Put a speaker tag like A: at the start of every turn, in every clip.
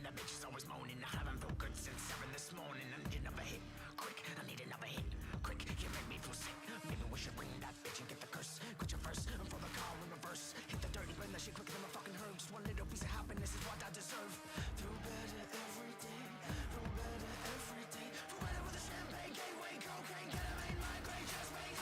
A: the bitches always moaning. I haven't felt good since 7 this morning. I need another hit, quick, I need another hit, quick. You make me feel sick. Maybe we should bring that bitch and get the curse. Quit your first, and throw the car in reverse. Hit the dirty, burn that shit quicker than my fucking herb. Just one little piece of happiness is what I deserve. Feel better every day, feel better every day. Feel better with the champagne, gateway, cocaine, ketamine, migraine, chest pain.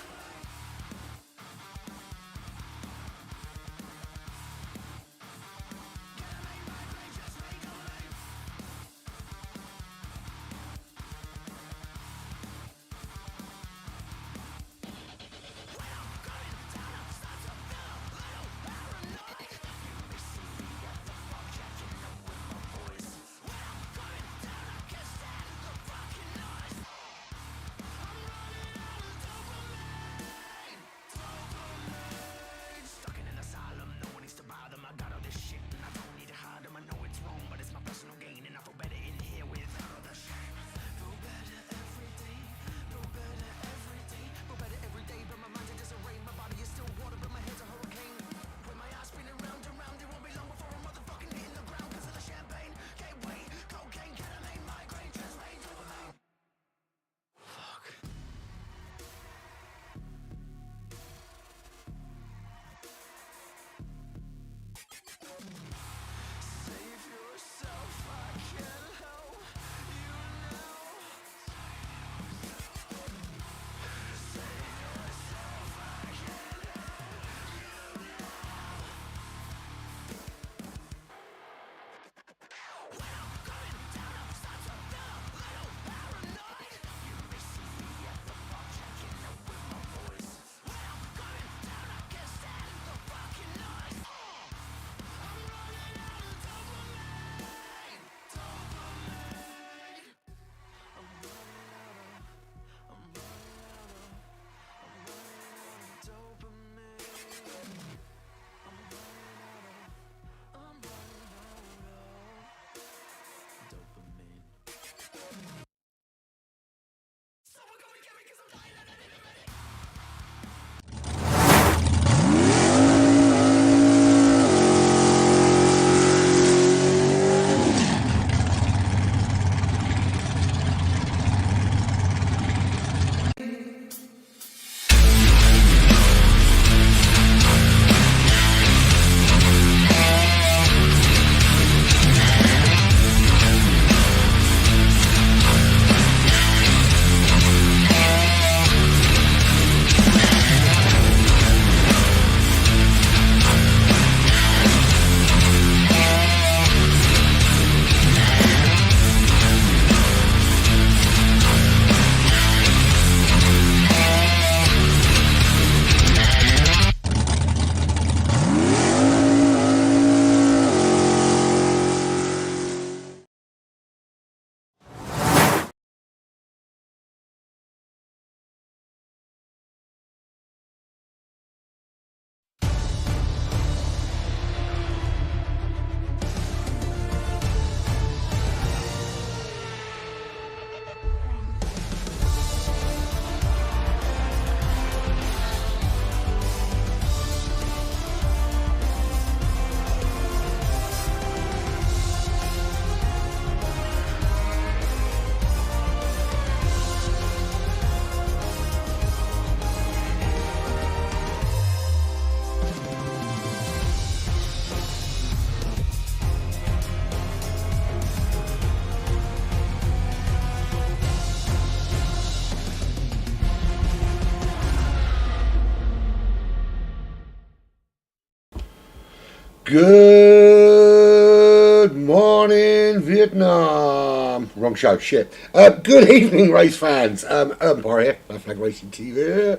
B: Good morning, Vietnam. Wrong show, shit. Good evening, race fans. Pirellis here, Flag Racing TV.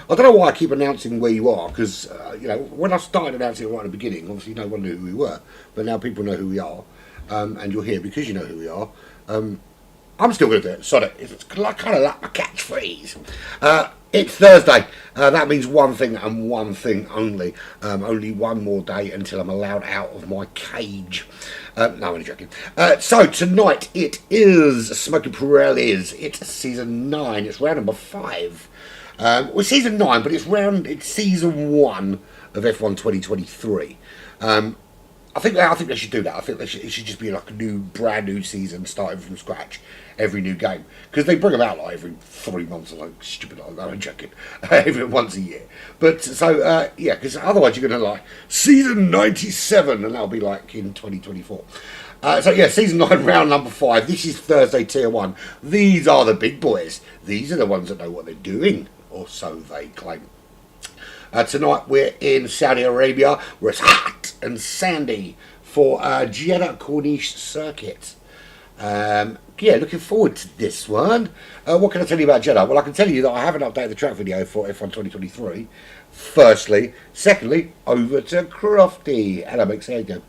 B: I don't know why I keep announcing where you are, because, you know, when I started announcing it right at the beginning, obviously no one knew who we were, but now people know who we are, and you're here because you know who we are. I'm still going to do it, sod it. It's kind of like my catchphrase. It's Thursday. That means one thing and one thing only. Only one more day until I'm allowed out of my cage. No, I'm only joking. So tonight it is Smoking Pirellis. It's season 9. It's round number 5. Well, season 9, but it's season 1 of F1 2023. I think they should do that. I think it should just be like a brand new season starting from scratch, every new game, because they bring them out like every 3 months or like stupid. I'm joking, every once a year. But so yeah, because otherwise you're going to like season 97, and that'll be like in 2024. So yeah, season 9, round number 5. This is Thursday tier 1. These are the big boys. These are the ones that know what they're doing, or so they claim. Tonight we're in Saudi Arabia, where it's hot and sandy for Jeddah Corniche circuit. Yeah, looking forward to this one. What can I tell you about Jeddah? Well, I can tell you that I haven't updated the track video for F1 2023. Firstly. Secondly, over to Crofty. Hello, mate. How you doing?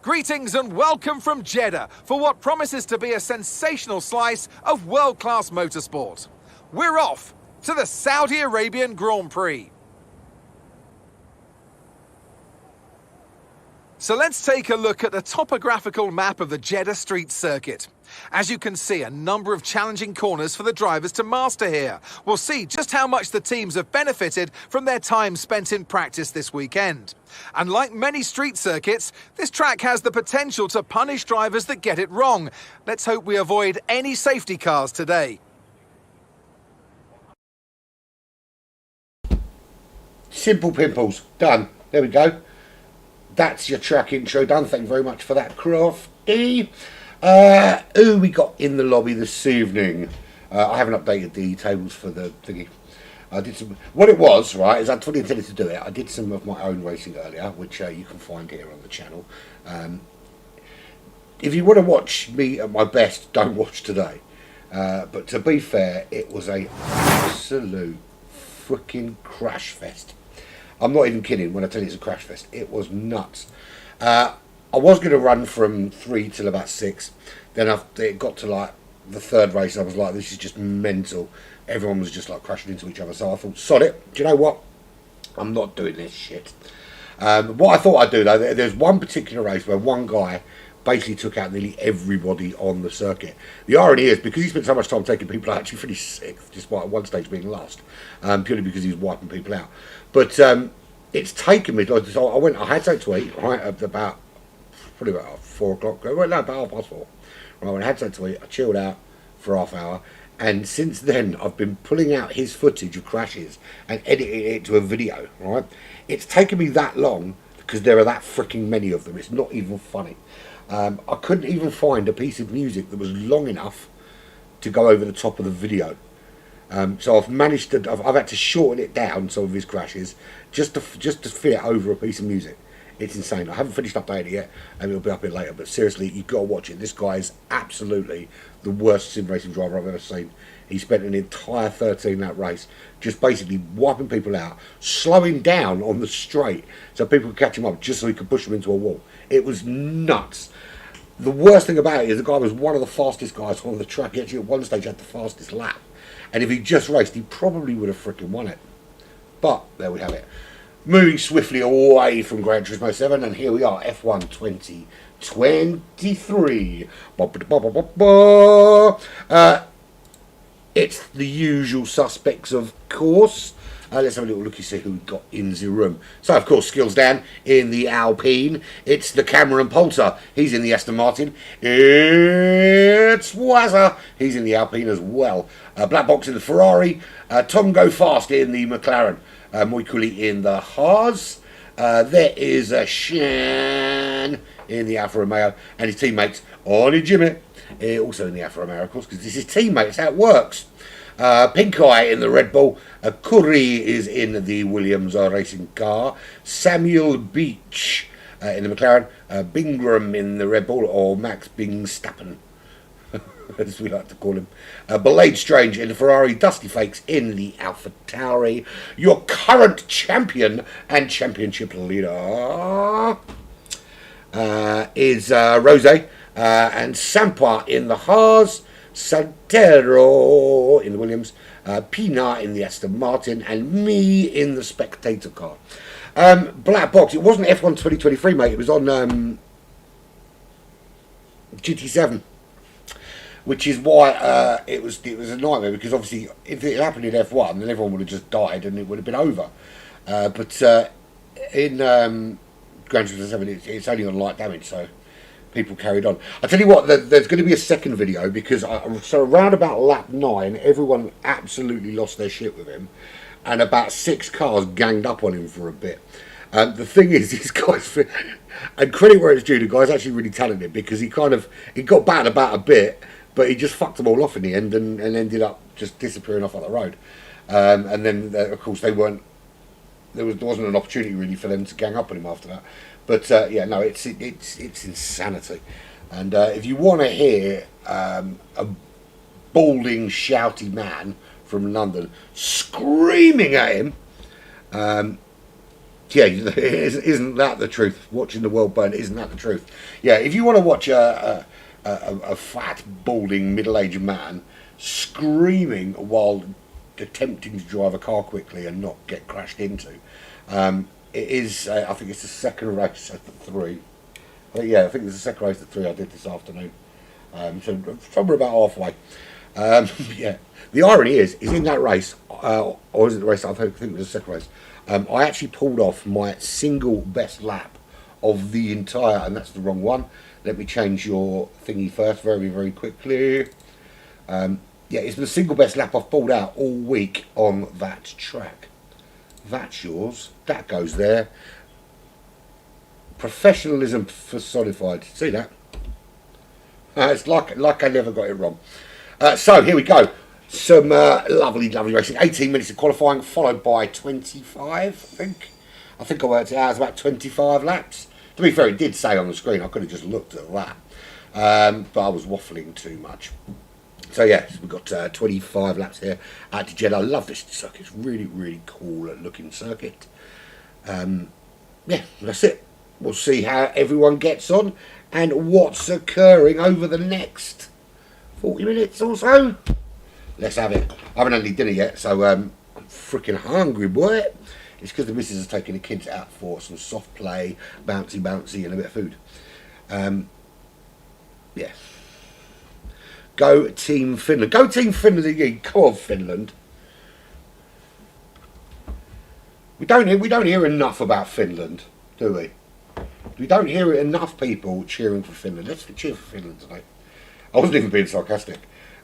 C: Greetings and welcome from Jeddah for what promises to be a sensational slice of world-class motorsport. We're off to the Saudi Arabian Grand Prix. So let's take a look at the topographical map of the Jeddah Street Circuit. As you can see, a number of challenging corners for the drivers to master here. We'll see just how much the teams have benefited from their time spent in practice this weekend. And like many street circuits, this track has the potential to punish drivers that get it wrong. Let's hope we avoid any safety cars today.
B: Simple pimples. Done. There we go. That's your track intro done. Thank you very much for that, Crofty. Who we got in the lobby this evening? I haven't updated the tables for the thingy. I did some. What it was, right, is I fully intended to do it. I did some of my own racing earlier, which you can find here on the channel. If you want to watch me at my best, don't watch today. But to be fair, it was a absolute freaking crash fest. I'm not even kidding when I tell you it's a crash fest. It was nuts. I was going to run from 3 till about 6. Then it got to like the third race, and I was like, this is just mental. Everyone was just like crashing into each other. So I thought, sod it. Do you know what? I'm not doing this shit. What I thought I'd do though, there's one particular race where one guy basically took out nearly everybody on the circuit. The irony is, because he spent so much time taking people out, actually finished 6th, despite at one stage being last, purely because he was wiping people out. But it's taken me. So I had something to eat right at about probably about 4 o'clock. Well, no, about 4:30. Right, when I had something to eat, I chilled out for half hour, and since then I've been pulling out his footage of crashes and editing it to a video. Right, it's taken me that long because there are that freaking many of them. It's not even funny. I couldn't even find a piece of music that was long enough to go over the top of the video. So I've managed to. I've had to shorten it down, some of his crashes, just to fit it over a piece of music. It's insane. I haven't finished updating it yet, and it'll be up here later. But seriously, you've got to watch it. This guy is absolutely the worst sim racing driver I've ever seen. He spent an entire 13-lap race just basically wiping people out, slowing down on the straight so people could catch him up, just so he could push them into a wall. It was nuts. The worst thing about it is the guy was one of the fastest guys on the track. He actually at one stage had the fastest lap. And if he just raced, he probably would have freaking won it. But there we have it. Moving swiftly away from Gran Turismo 7, and here we are, F1 2023. It's the usual suspects, of course. Let's have a little look and see who we've got in the room. So, of course, Skills Dan in the Alpine. It's the Cameron Poulter. He's in the Aston Martin. It's Wazza. He's in the Alpine as well. Black Box in the Ferrari. Tom Go Fast in the McLaren. Moikuli in the Haas. There is Shan in the Alfa Romeo. And his teammates, Ollie Jimmy, also in the Alfa Romeo, of course, because this is teammates. How it works. Pink Eye in the Red Bull. Curry is in the Williams racing car. Samuel Beach in the McLaren. Bingram in the Red Bull, or Max Bingstappen, as we like to call him. Belade Strange in the Ferrari. Dusty Fakes in the Alpha Tauri. Your current champion and championship leader is Rose, and Sampa in the Haas. Santero in the Williams, Pina in the Aston Martin, and me in the Spectator car. Black Box, it wasn't F1 2023, mate. It was on GT7, which is why it was a nightmare, because obviously if it happened in F1, then everyone would have just died and it would have been over. But in Gran Turismo 7, it's only on light damage, so people carried on. I tell you what, there's going to be a second video, because so around about lap 9, everyone absolutely lost their shit with him, and about 6 cars ganged up on him for a bit. The thing is, these guys, and credit where it's due, the guy's actually really talented, because he got battered about a bit, but he just fucked them all off in the end, and ended up just disappearing off on the road. And then, of course, there wasn't an opportunity really for them to gang up on him after that. But yeah, no, it's insanity. And if you want to hear a balding, shouty man from London screaming at him, yeah, isn't that the truth? Watching the world burn, isn't that the truth? Yeah, if you want to watch a fat, balding, middle-aged man screaming while attempting to drive a car quickly and not get crashed into, it is, I think it's the second race at the 3. Yeah, I think it's the second race at 3 I did this afternoon. So somewhere about halfway. Yeah, the irony is in that race, or is it the race? I think it was the second race. I actually pulled off my single best lap of the entire, and that's the wrong one. Let me change your thingy first, very, very quickly. Yeah, it's the single best lap I've pulled out all week on that track. That's yours. That goes there. Professionalism personified. See that? It's like I never got it wrong. So here we go. Some lovely, lovely racing. 18 minutes of qualifying, followed by 25, I think. I think I worked it out. It's about 25 laps. To be fair, it did say on the screen. I could have just looked at that. But I was waffling too much. So yes, we've got 25 laps here at Jeddah. I love this circuit. It's really, really cool looking circuit. Yeah, that's it. We'll see how everyone gets on and what's occurring over the next 40 minutes or so. Let's have it. I haven't had any dinner yet, so I'm freaking hungry, boy. It's because the missus has taken the kids out for some soft play, bouncy, and a bit of food. Yeah. Go Team Finland. Go Team Finland again. Come on, Finland. We don't hear enough about Finland, do we? We don't hear enough people cheering for Finland. Let's cheer for Finland tonight. I wasn't even being sarcastic.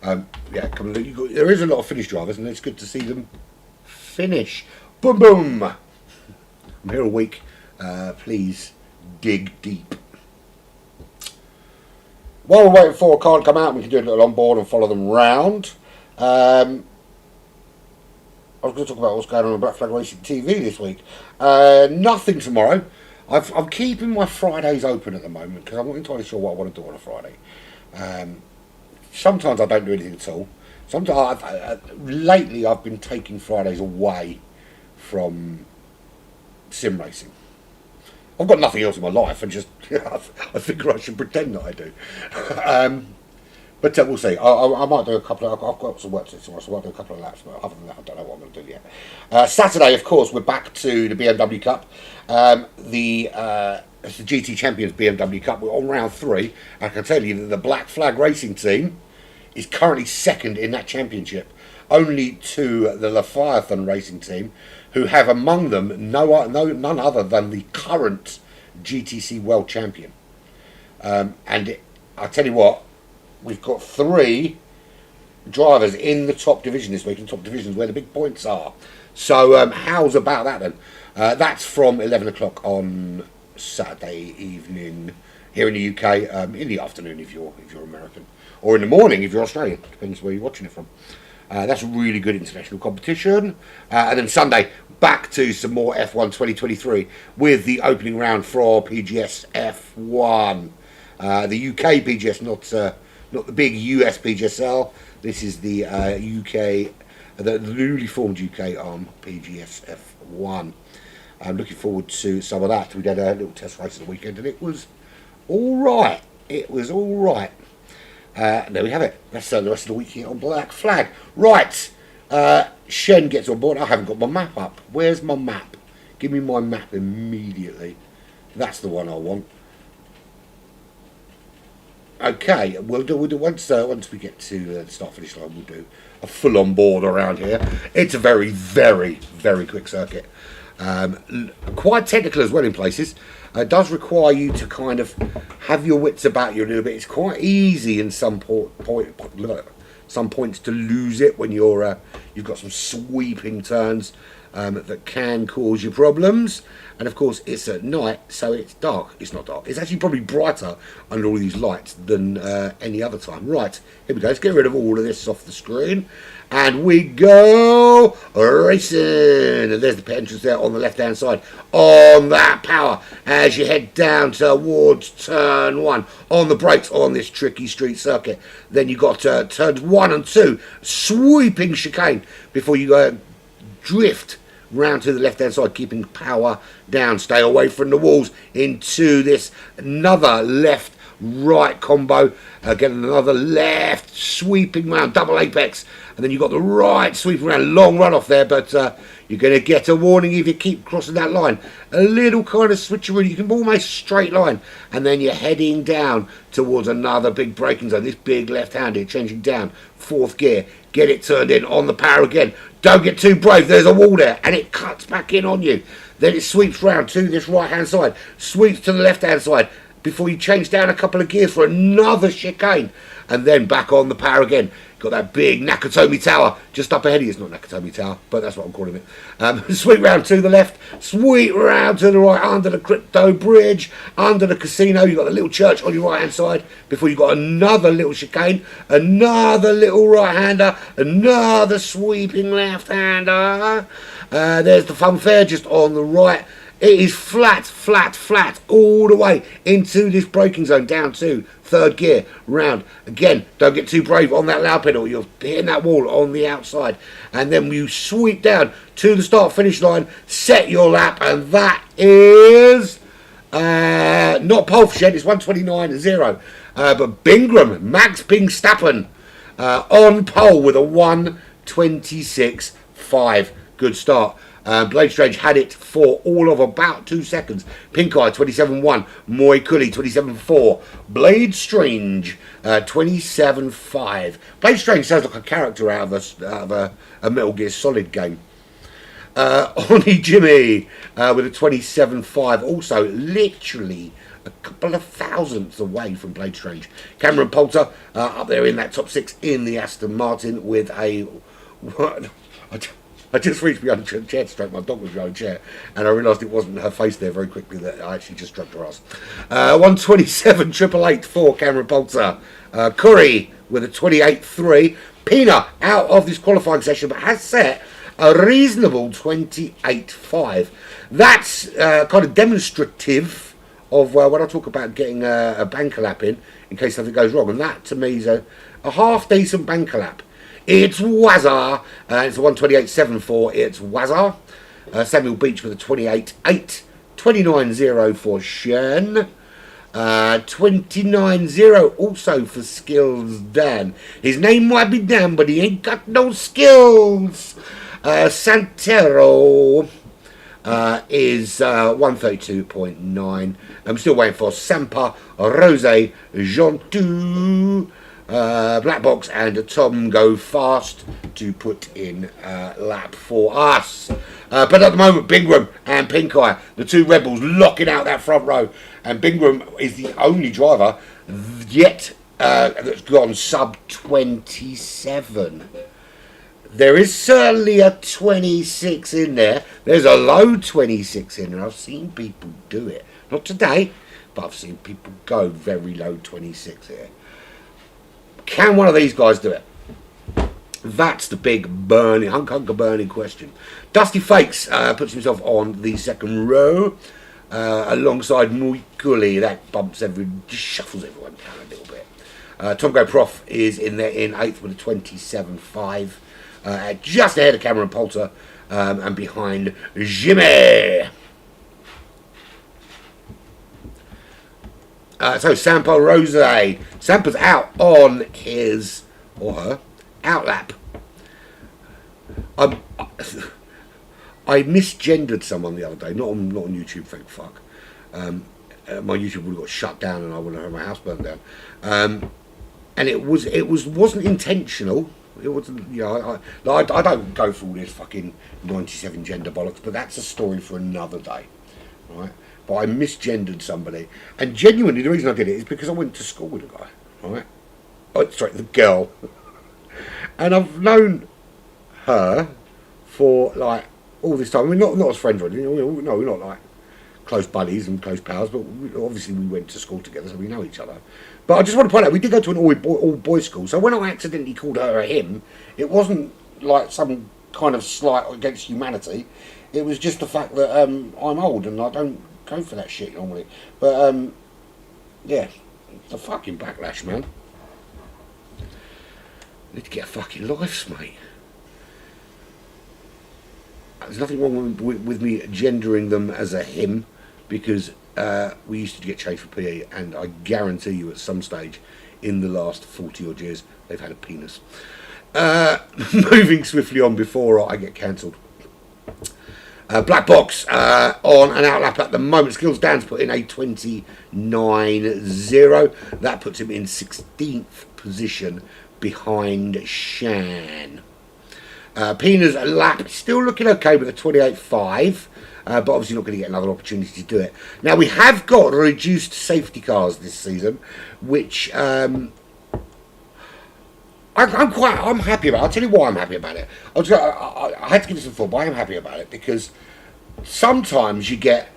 B: Yeah, come on. There is a lot of Finnish drivers, and it's good to see them finish. Boom, boom. I'm here a week. Please dig deep. While we're waiting for a car to come out, we can do a little on board and follow them round. I was going to talk about what's going on Black Flag Racing TV this week. Nothing tomorrow. I'm keeping my Fridays open at the moment because I'm not entirely sure what I want to do on a Friday. Sometimes I don't do anything at all. Sometimes lately I've been taking Fridays away from sim racing. I've got nothing else in my life, and just I figure I should pretend that I do. But we'll see. I might do a couple of. I've got some work to do tomorrow, so I might do a couple of laps. But other than that, I don't know what I'm going to do yet. Saturday, of course, we're back to the BMW Cup. It's the GT Champions BMW Cup. We're on round 3. I can tell you that the Black Flag Racing team is currently second in that championship, only to the Leviathan Racing team, who have among them none other than the current GTC World Champion. I'll tell you what, we've got 3 drivers in the top division this week, in top divisions where the big points are. So how's about that then? That's from 11 o'clock on Saturday evening here in the UK, in the afternoon if you're American, or in the morning if you're Australian, depends where you're watching it from. That's a really good international competition. And then Sunday, back to some more F1 2023 with the opening round for PGS F1. The UK PGS, not the big US PGSL. This is the UK, the newly formed UK arm PGS F1. I'm looking forward to some of that. We did a little test race at the weekend, and it was all right. It was all right. There we have it. That's the rest of the week here on Black Flag. Right. Shen gets on board. I haven't got my map up. Where's my map? Give me my map immediately. That's the one I want. Okay, we'll do once we get to the start finish line. We'll do a full on board around here. It's a very, very, very quick circuit. Quite technical as well in places. It does require you to kind of have your wits about you a little bit. It's quite easy in some points to lose it when you've got some sweeping turns that can cause you problems. And of course, it's at night, so it's dark. It's not dark. It's actually probably brighter under all these lights than any other time. Right, here we go. Let's get rid of all of this off the screen. And we go racing. And there's the pit entrance there on the left-hand side. On that power as you head down towards turn 1. On the brakes on this tricky street circuit. Then you've got turns 1 and 2. Sweeping chicane before you drift round to the left hand side, keeping power down. Stay away from the walls into this another left right combo. Getting another left sweeping round, double apex, and then you've got the right sweeping round, long run off there, but you're going to get a warning if you keep crossing that line. A little kind of switcheroo, you can almost straight line, and then you're heading down towards another big braking zone. This big left-handed, changing down, 4th gear, get it turned in on the power again. Don't get too brave, there's a wall there, and it cuts back in on you. Then it sweeps round to this right-hand side, sweeps to the left-hand side, before you change down a couple of gears for another chicane, and then back on the power again. Got that big Nakatomi Tower just up ahead of you. It's not Nakatomi Tower, but that's what I'm calling it. Sweep round to the left, sweep round to the right, under the Crypto Bridge, under the casino. You've got the little church on your right-hand side, before you've got another little chicane, another little right-hander, another sweeping left-hander. There's the fun fair just on the right. It is flat, flat, flat all the way into this braking zone, down to 3rd gear, round. Again, don't get too brave on that loud pedal. You're hitting that wall on the outside. And then you sweep down to the start-finish line, set your lap, and that is not pole for Shed, it's 1:29.0. But Bingram, Max Bingstappen, on pole with a 1:26.5. Good start. Blade Strange had it for all of about 2 seconds. Pink Eye 27.1, Moy Cully 27.4, Blade Strange 27.5. Blade Strange sounds like a character out of a Metal Gear Solid game. Oni Jimmy with a 27.5, also literally a couple of thousandths away from Blade Strange. Cameron Poulter up there in that top 6 in the Aston Martin with a... I just reached behind the chair to stroke my dog with behind the chair, and I realised it wasn't her face there very quickly, that I actually just stroked her ass. 1:27.888 for Cameron Poulter. Curry with a 28.3. Pina out of this qualifying session, but has set a reasonable 28.5. That's kind of demonstrative of when I talk about getting a banker lap in case something goes wrong, and that to me is a half decent banker lap. It's Wazza. It's a 1:28.74. It's Wazza. Samuel Beach with a 28.8. 29.0 for Shen. 29.0 also for Skills Dan. His name might be Dan, but he ain't got no skills. Santero is 132.9. I'm still waiting for Sampa, Rose, Gentou, Black Box and Tom Go Fast to put in lap for us. But at the moment, Bingram and Pink Eye, the two rebels, locking out that front row. And Bingram is the only driver yet that's gone sub 27. There is certainly a 26 in there. There's a low 26 in there. I've seen people do it. Not today, but I've seen people go very low 26 here. Can one of these guys do it? That's the big burning, hunker burning question. Dusty Fakes puts himself on the second row alongside Muikuli. That just shuffles everyone down a little bit. Tom Go Prof is in there in 8th with a 27.5. Just ahead of Cameron Poulter and behind Jimmy. So Sampo Rose. Sampa's out on his or her out lap. I misgendered someone the other day, not on YouTube, thank fuck. My YouTube would have got shut down and I would have had my house burned down. And it wasn't intentional. It wasn't, you know, I don't go for all this fucking 97 gender bollocks, but that's a story for another day, right? But I misgendered somebody, and genuinely the reason I did it is because I went to school with a guy, right? Oh, sorry, the girl, and I've known her for like all this time. I mean, not as friends, really. You know, we're not like close buddies and close pals, but obviously we went to school together, so we know each other. But I just want to point out, we did go to an all-boys school, so when I accidentally called her a him, it wasn't like some kind of slight against humanity. It was just the fact that I'm old and I don't go for that shit normally. But, yeah, the fucking backlash, man. Need to get a fucking life, mate. There's nothing wrong with me gendering them as a him, because we used to get changed for PE, and I guarantee you at some stage in the last 40 odd years they've had a penis. Moving swiftly on before I get cancelled. Black box on an outlap at the moment. Skills Dan's put in a 29.0. That puts him in 16th position behind Shan. Pina's lap still looking okay with a 28.5, but obviously not going to get another opportunity to do it. Now we have got reduced safety cars this season, which I'm happy about. I'll tell you why I'm happy about it. I had to give this some thought, but I am happy about it because sometimes you get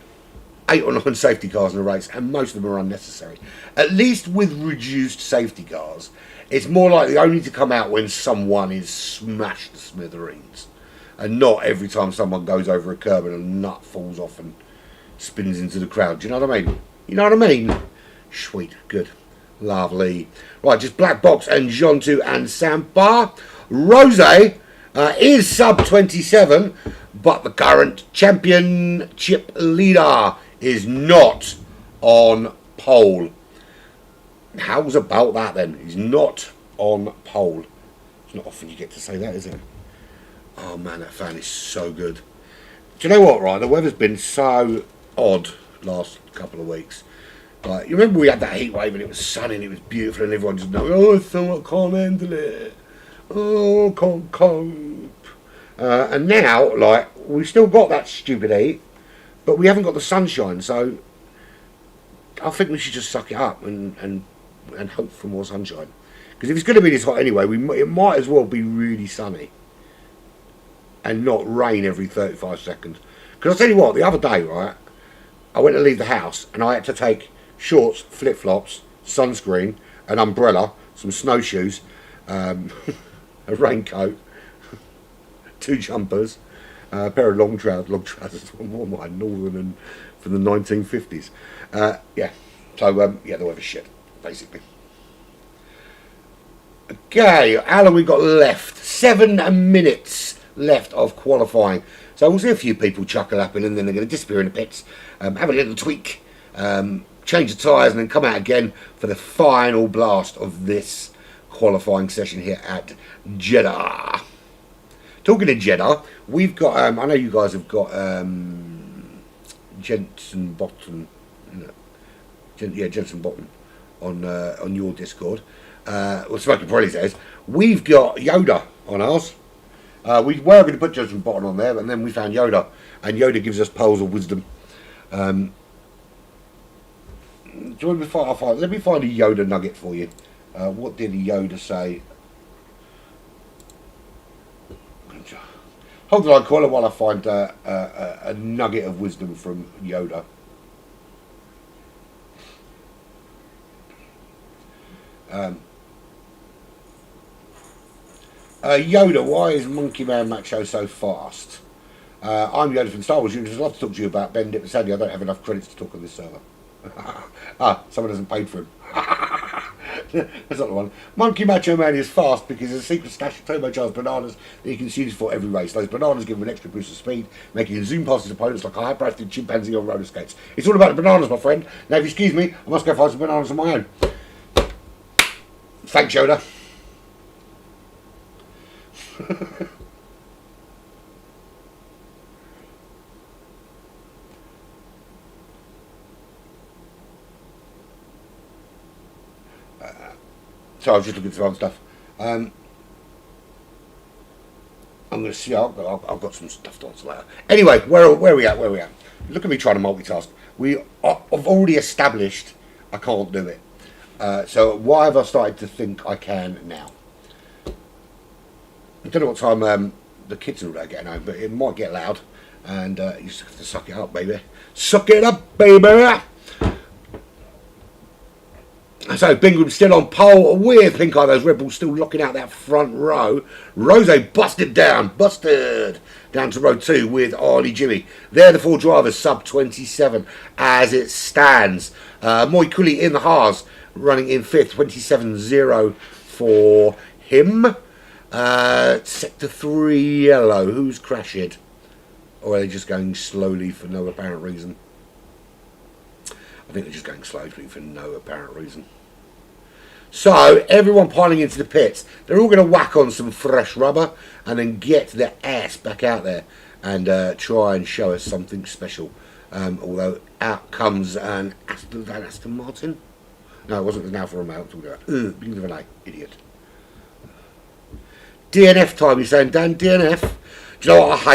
B: 8 or 9 safety cars in a race, and most of them are unnecessary. At least with reduced safety cars, it's more likely only to come out when someone is smashed to smithereens, and not every time someone goes over a curb and a nut falls off and spins into the crowd. Do you know what I mean? You know what I mean? Sweet, good, lovely. Right, just Black Box and Jontu and Sampa. Rose is sub 27, but the current championship leader is not on pole. How's about that then? He's not on pole. It's not often you get to say that, is it? Oh man, that fan is so good. Do you know what, right? The weather's been so odd last couple of weeks. Like, you remember we had that heat wave and it was sunny and it was beautiful and everyone just know, oh, I can't handle it. Oh, I can't cope. And now, like, we've still got that stupid heat, but we haven't got the sunshine, so I think we should just suck it up and hope for more sunshine. Because if it's going to be this hot anyway, it might as well be really sunny and not rain every 35 seconds. Because I'll tell you what, the other day, right, I went to leave the house and I had to take shorts, flip-flops, sunscreen, an umbrella, some snowshoes, a raincoat, 2 jumpers, a pair of long trousers, one more northern and from the 1950s. Yeah, so yeah, the weather's shit, basically. Okay, how long we got left? 7 minutes left of qualifying. So we'll see a few people chuckle up and then they're going to disappear in the pits, have a little tweak, change the tyres and then come out again for the final blast of this qualifying session here at Jeddah. Talking of Jeddah, we've got, I know you guys have got Jensen Bottom, Jensen Bottom on your Discord. Well, Smoking Pirelli says, we've got Yoda on ours. We were going to put Jensen Bottom on there, but then we found Yoda, and Yoda gives us pearls of wisdom. Do you want me to let me find a Yoda nugget for you. What did Yoda say? Hold the line, caller, while I find a nugget of wisdom from Yoda. Yoda, why is Monkey Man Macho so fast? I'm Yoda from Star Wars. I'd love to talk to you about Ben Dip, but sadly I don't have enough credits to talk on this server. Someone hasn't paid for him. That's not the one. Monkey Macho Man is fast because there's a secret stash of turbocharged bananas that he consumes for every race. Those bananas give him an extra boost of speed, making him zoom past his opponents like a high-breasted chimpanzee on roller skates. It's all about the bananas, my friend. Now, if you excuse me, I must go find some bananas on my own. Thanks, Yoda. So I was just looking at some other stuff. I'm going to see. I've got some stuff to answer later. Anyway, where are we at? Look at me trying to multitask. I've already established I can't do it. So why have I started to think I can now? I don't know what time the kids are getting home, but it might get loud, and you just have to suck it up, baby. Suck it up, baby. So Bingham's still on pole with Pink Eye. Those Red Bulls still locking out that front row. Rose busted down to row 2 with Arlie Jimmy. They're the 4 drivers, sub 27 as it stands. Moy Cooley in the Haas running in 5th, 27.0 for him. Sector 3 yellow. Who's crashed? Or are they just going slowly for no apparent reason? I think they're just going slowly for no apparent reason. So, everyone piling into the pits. They're all going to whack on some fresh rubber and then get their ass back out there and try and show us something special. Although, out comes an Aston Martin. No, it wasn't. It was an Alfa Romeo. I'm talking about. Beginning of an A. Idiot. DNF time, you're saying, Dan? DNF? Do you know what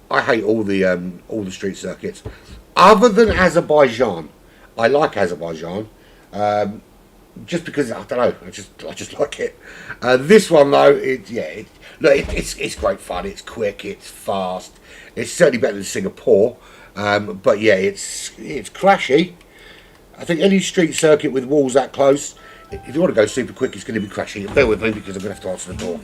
B: I hate all the street circuits. Other than Azerbaijan. I like Azerbaijan. Just because, I don't know, I just like it. This one though, it's great fun. It's quick, it's fast. It's certainly better than Singapore. But yeah, it's crashy. I think any street circuit with walls that close, if you want to go super quick, it's going to be crashy. Bear with me because I'm going to have to answer the door.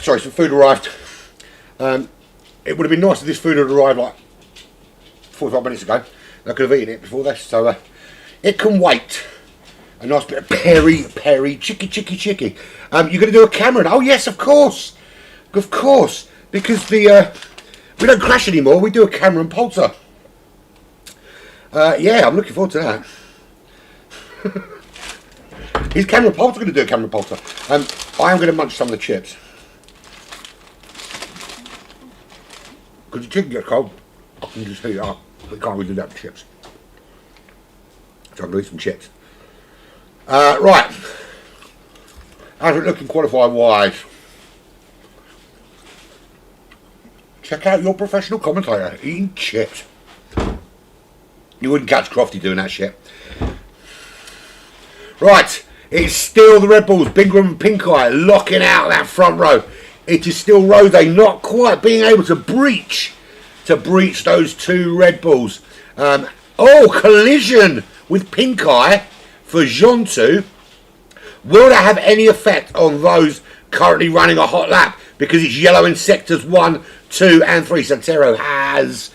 B: Sorry, some food arrived. It would have been nice if this food had arrived like 45 minutes ago. I could have eaten it before this, so it can wait. A nice bit of peri, chicky. You're going to do a Cameron? Oh yes, of course, because we don't crash anymore. We do a Cameron Polter. Yeah, I'm looking forward to that. Is Cameron Polter going to do a Cameron Polter? I am going to munch some of the chips. Because the chicken gets cold, I can just heat it up. But can't really do that with chips. So I'm going to eat some chips. Right. How's it looking qualified wise? Check out your professional commentator eating chips. You wouldn't catch Crofty doing that shit. Right. It's still the Red Bulls, Bingham and Pink Eye, locking out that front row. It is still Rose not quite being able to breach those 2 Red Bulls. Collision with Pink Eye for Jontu. Will that have any effect on those currently running a hot lap? Because it's yellow in sectors 1, 2 and 3. Santero has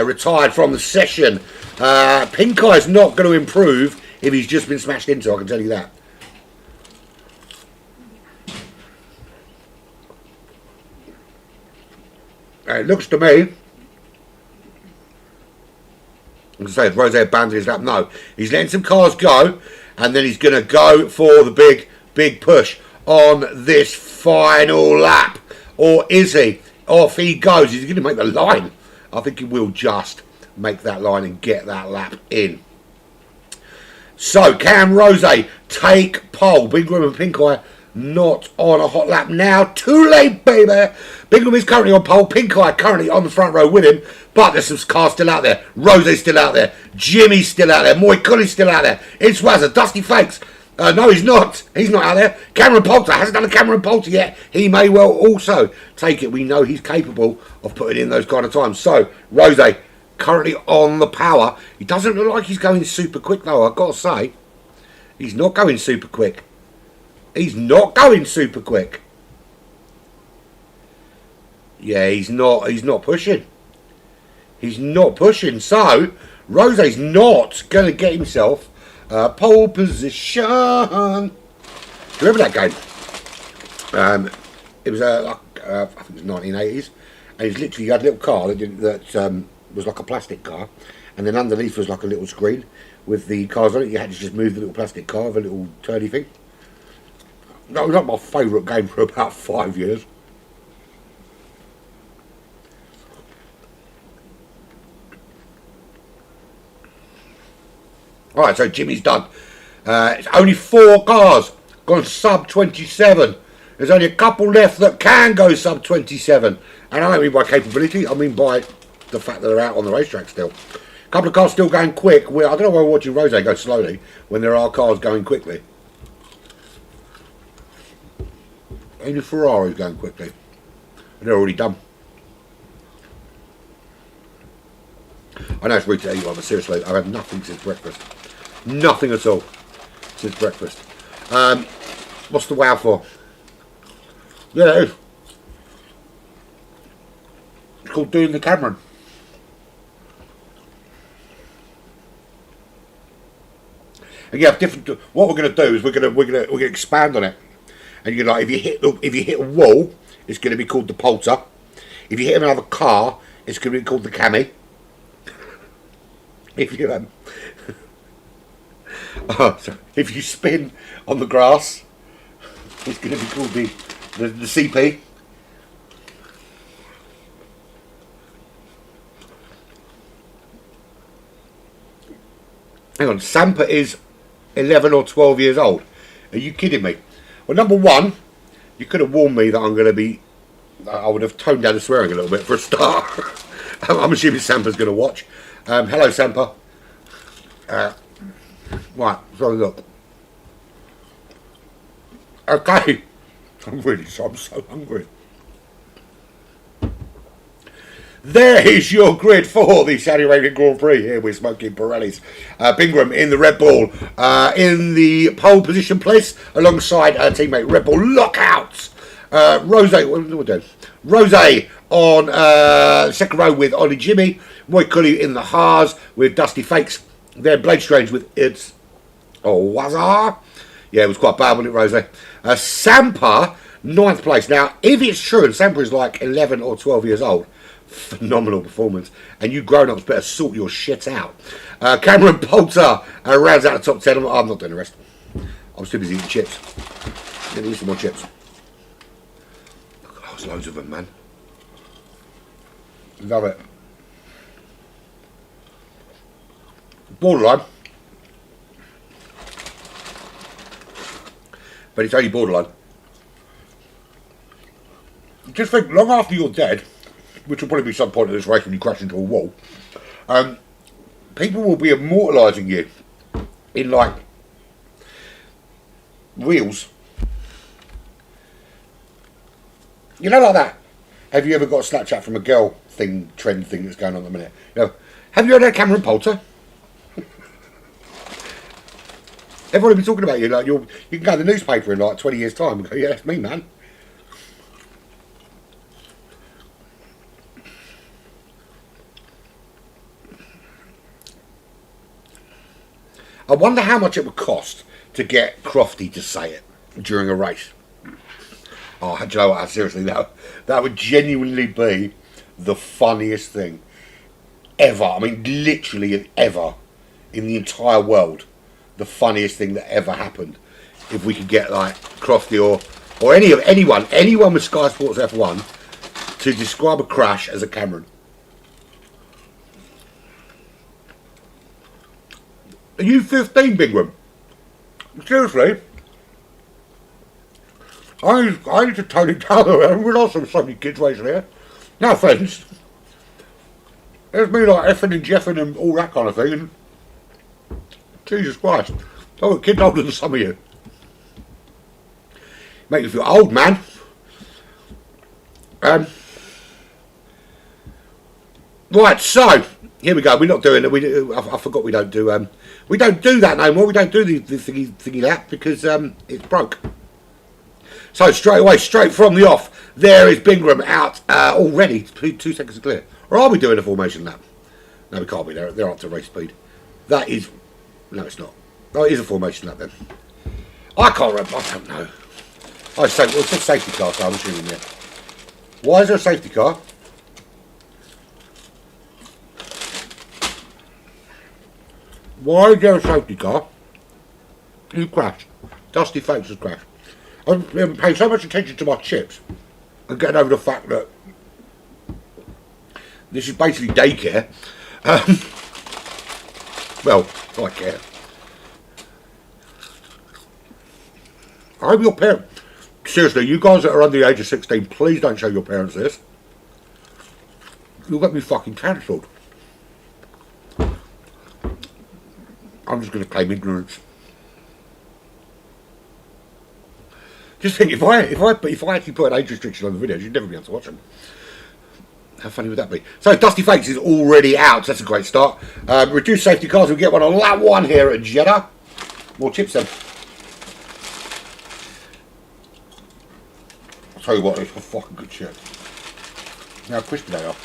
B: retired from the session. Pink Eye's not going to improve if he's just been smashed into, I can tell you that. It looks to me, I'm going to say, if Rose abandoned his lap, no. He's letting some cars go, and then he's going to go for the big push on this final lap. Or is he? Off he goes. He's going to make the line. I think he will just make that line and get that lap in. So, Cam Rose take pole. Bingham and Pinkeye not on a hot lap now. Too late, baby. Bingham is currently on pole. Pinkeye currently on the front row with him. But there's some cars still out there. Rose's still out there. Jimmy's still out there. Moy Cully's still out there. It's Wazza. Dusty Fakes. No, he's not. He's not out there. Cameron Poulter hasn't done a Cameron Poulter yet. He may well also take it. We know he's capable of putting in those kind of times. So, Rose currently on the power. He doesn't look like he's going super quick though, I've got to say. He's not going super quick. He's not going super quick. Yeah, he's not pushing. He's not pushing. So, Rose's not going to get himself pole position. Do you remember that game? It was I think it was 1980s. And it's literally, you had a little car that was like a plastic car, and then underneath was like a little screen with the cars on it. You had to just move the little plastic car with a little turny thing. That was not my favourite game for about 5 years. Alright, so Jimmy's done. It's only 4 cars gone sub 27. There's only a couple left that can go sub 27. And I don't mean by capability, I mean by the fact that they're out on the racetrack still. A couple of cars still going quick. I don't know why we're watching Rose go slowly when there are cars going quickly. Only Ferrari's going quickly. And they're already done. I know it's rude to eat one, but seriously, I've had nothing since breakfast. Nothing at all since breakfast. What's the wow for? Yeah, it is. It's called doing the Cameron. And you have different. What we're going to do is we're going to expand on it. And you're like, if you hit a wall, it's going to be called the Poulter. If you hit another car, it's going to be called the Cammy. If you spin on the grass, it's going to be called the CP. Hang on, Sampa is 11 or 12 years old. Are you kidding me? Well, number one, you could have warned me that I'm going to be. I would have toned down the swearing a little bit for a start. I'm assuming Sampa's going to watch. Hello, Sampa. Right, so look. Okay. I'm so hungry. There is your grid for the Saudi Arabian Grand Prix. Here we're smoking Pirellis. Bingham in the Red Bull, in the pole position place, alongside teammate Red Bull Lockouts. Rose, what are we doing? Rose on second row with Ollie Jimmy. Moy Cully in the Haas with Dusty Fakes. Then Blade Strange with It's Wazza. Yeah, it was quite bad, wasn't it, Rose? Sampa, 9th place. Now, if it's true, and Sampa is like 11 or 12 years old, phenomenal performance, and you grown-ups better sort your shit out. Cameron Poulter rounds out the top 10. I'm not doing the rest. I was too busy eating chips. I'm going to eat some more chips. Oh, there's loads of them, man. Love it. Borderline. But it's only borderline. Just think, long after you're dead, which will probably be some point in this race when you crash into a wall, people will be immortalising you in, like, reels. You know, like that. Have you ever got a Snapchat from a girl trend thing that's going on at the minute? You know, have you heard of Cameron Poulter? Everyone will be talking about you. Like you can go to the newspaper in like 20 years' time and go, yeah, that's me, man. I wonder how much it would cost to get Crofty to say it during a race. Oh, do you know what? Seriously, that would genuinely be the funniest thing ever. I mean, literally ever in the entire world. the funniest thing that ever happened if we could get like Crofty or anyone with Sky Sports F1 to describe a crash as a Cameron. Are you 15, Bingham? Seriously? I need to tone it down. We're not so many kids racing here. No offence. There's me like effing and jeffing and all that kind of thing. And Jesus Christ. I've got kids older than some of you. Make you feel old, man. Right, so here we go. We're not doing it. I forgot we don't do that no more. We don't do the thingy lap because it's broke. So straight from the off, there is Bingham out already. 2 seconds clear. Or are we doing a formation lap? No, we can't be. They're up to race speed. That is, no, it's not. Oh, it is a formation lap then. I can't remember. I don't know. Oh, it's a safety car, so I'm assuming there. Why is there a safety car? Why is there a safety car? Who crashed? Dusty Fakes has crashed. I've been paying so much attention to my chips and getting over the fact that this is basically daycare. Well, I care. I hope your parents... Seriously, you guys that are under the age of 16, please don't show your parents this. You'll get me fucking cancelled. I'm just going to claim ignorance. Just think, if I actually put an age restriction on the videos, you'd never be able to watch them. How funny would that be? So Dusty Fakes is already out. So that's a great start. Reduced safety cars. We'll get one on lap 1 here at Jeddah. More chips then. I'll tell you what, it's a fucking good shit. Now how crispy they are.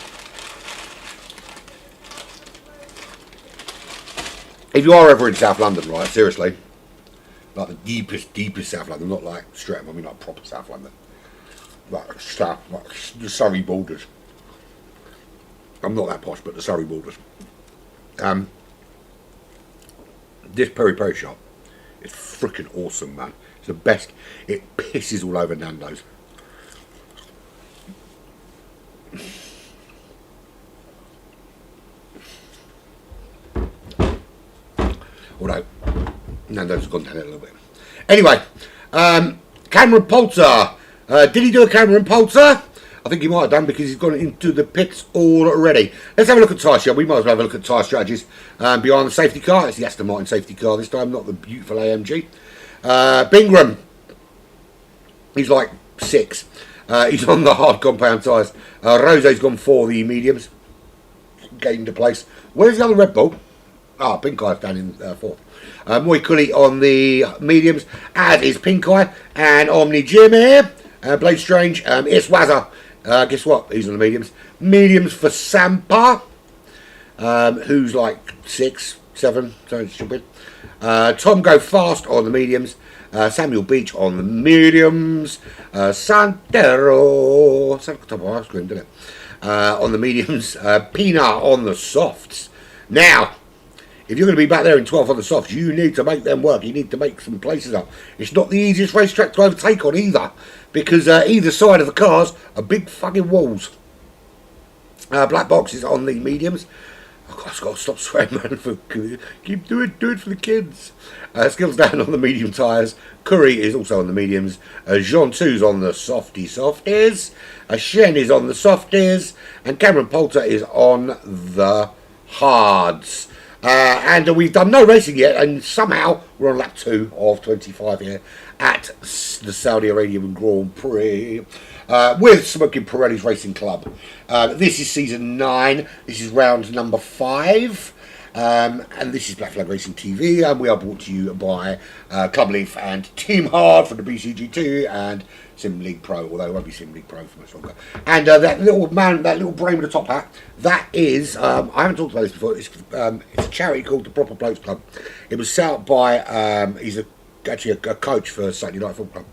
B: If you are ever in South London, right, seriously, like the deepest South London, not like Streatham, I mean like proper South London, like the Surrey borders. I'm not that posh, but the Surrey borders. This peri shop is freaking awesome, man. It's the best. It pisses all over Nando's. Although Nando's has gone down a little bit. Anyway, Cameron Poulter. Did he do a Cameron Poulter? I think he might have done because he's gone into the pits already. Let's have a look at tyre, shall we? Might as well have a look at tyre strategies behind the safety car. It's the Aston Martin safety car this time, not the beautiful AMG. Bingham. He's like 6. He's on the hard compound tyres. Rose's gone for the mediums. Getting into place. Where's the other Red Bull? Pink Eye's down in 4th. Moy Cully on the mediums, as is Pink Eye and Omni Jim here. Blade Strange, Iswaza. Guess what? He's on the mediums. Mediums for Sampa, who's like 6, 7, something stupid. Tom Go Fast on the mediums. Samuel Beach on the mediums. Santero. Sounds like the top of ice cream, didn't it? On the mediums. Pina on the softs. Now, if you're going to be back there in 12th on the softs, you need to make them work. You need to make some places up. It's not the easiest racetrack to overtake on either, because either side of the cars are big fucking walls. Black boxes on the mediums. Oh, I've got to stop swearing, man. Keep do it for the kids. Skills down on the medium tyres. Curry is also on the mediums. Jean 2's on the softies. Shen is on the softies. And Cameron Poulter is on the hards. And we've done no racing yet, and somehow we're on lap 2 of 25 here at the Saudi Arabian Grand Prix with Smoking Pirellis Racing Club. This is season 9. This is round number 5. And this is Black Flag Racing TV, and we are brought to you by Club Leaf and Team Hard for the BCGT and Sim League Pro, although it won't be Sim League Pro for much longer. And that little man, that little brain with a top hat, that is, I haven't talked about this before, it's a charity called the Proper Blokes Club. It was set up by, he's a actually a coach for Saturday Night Football Club.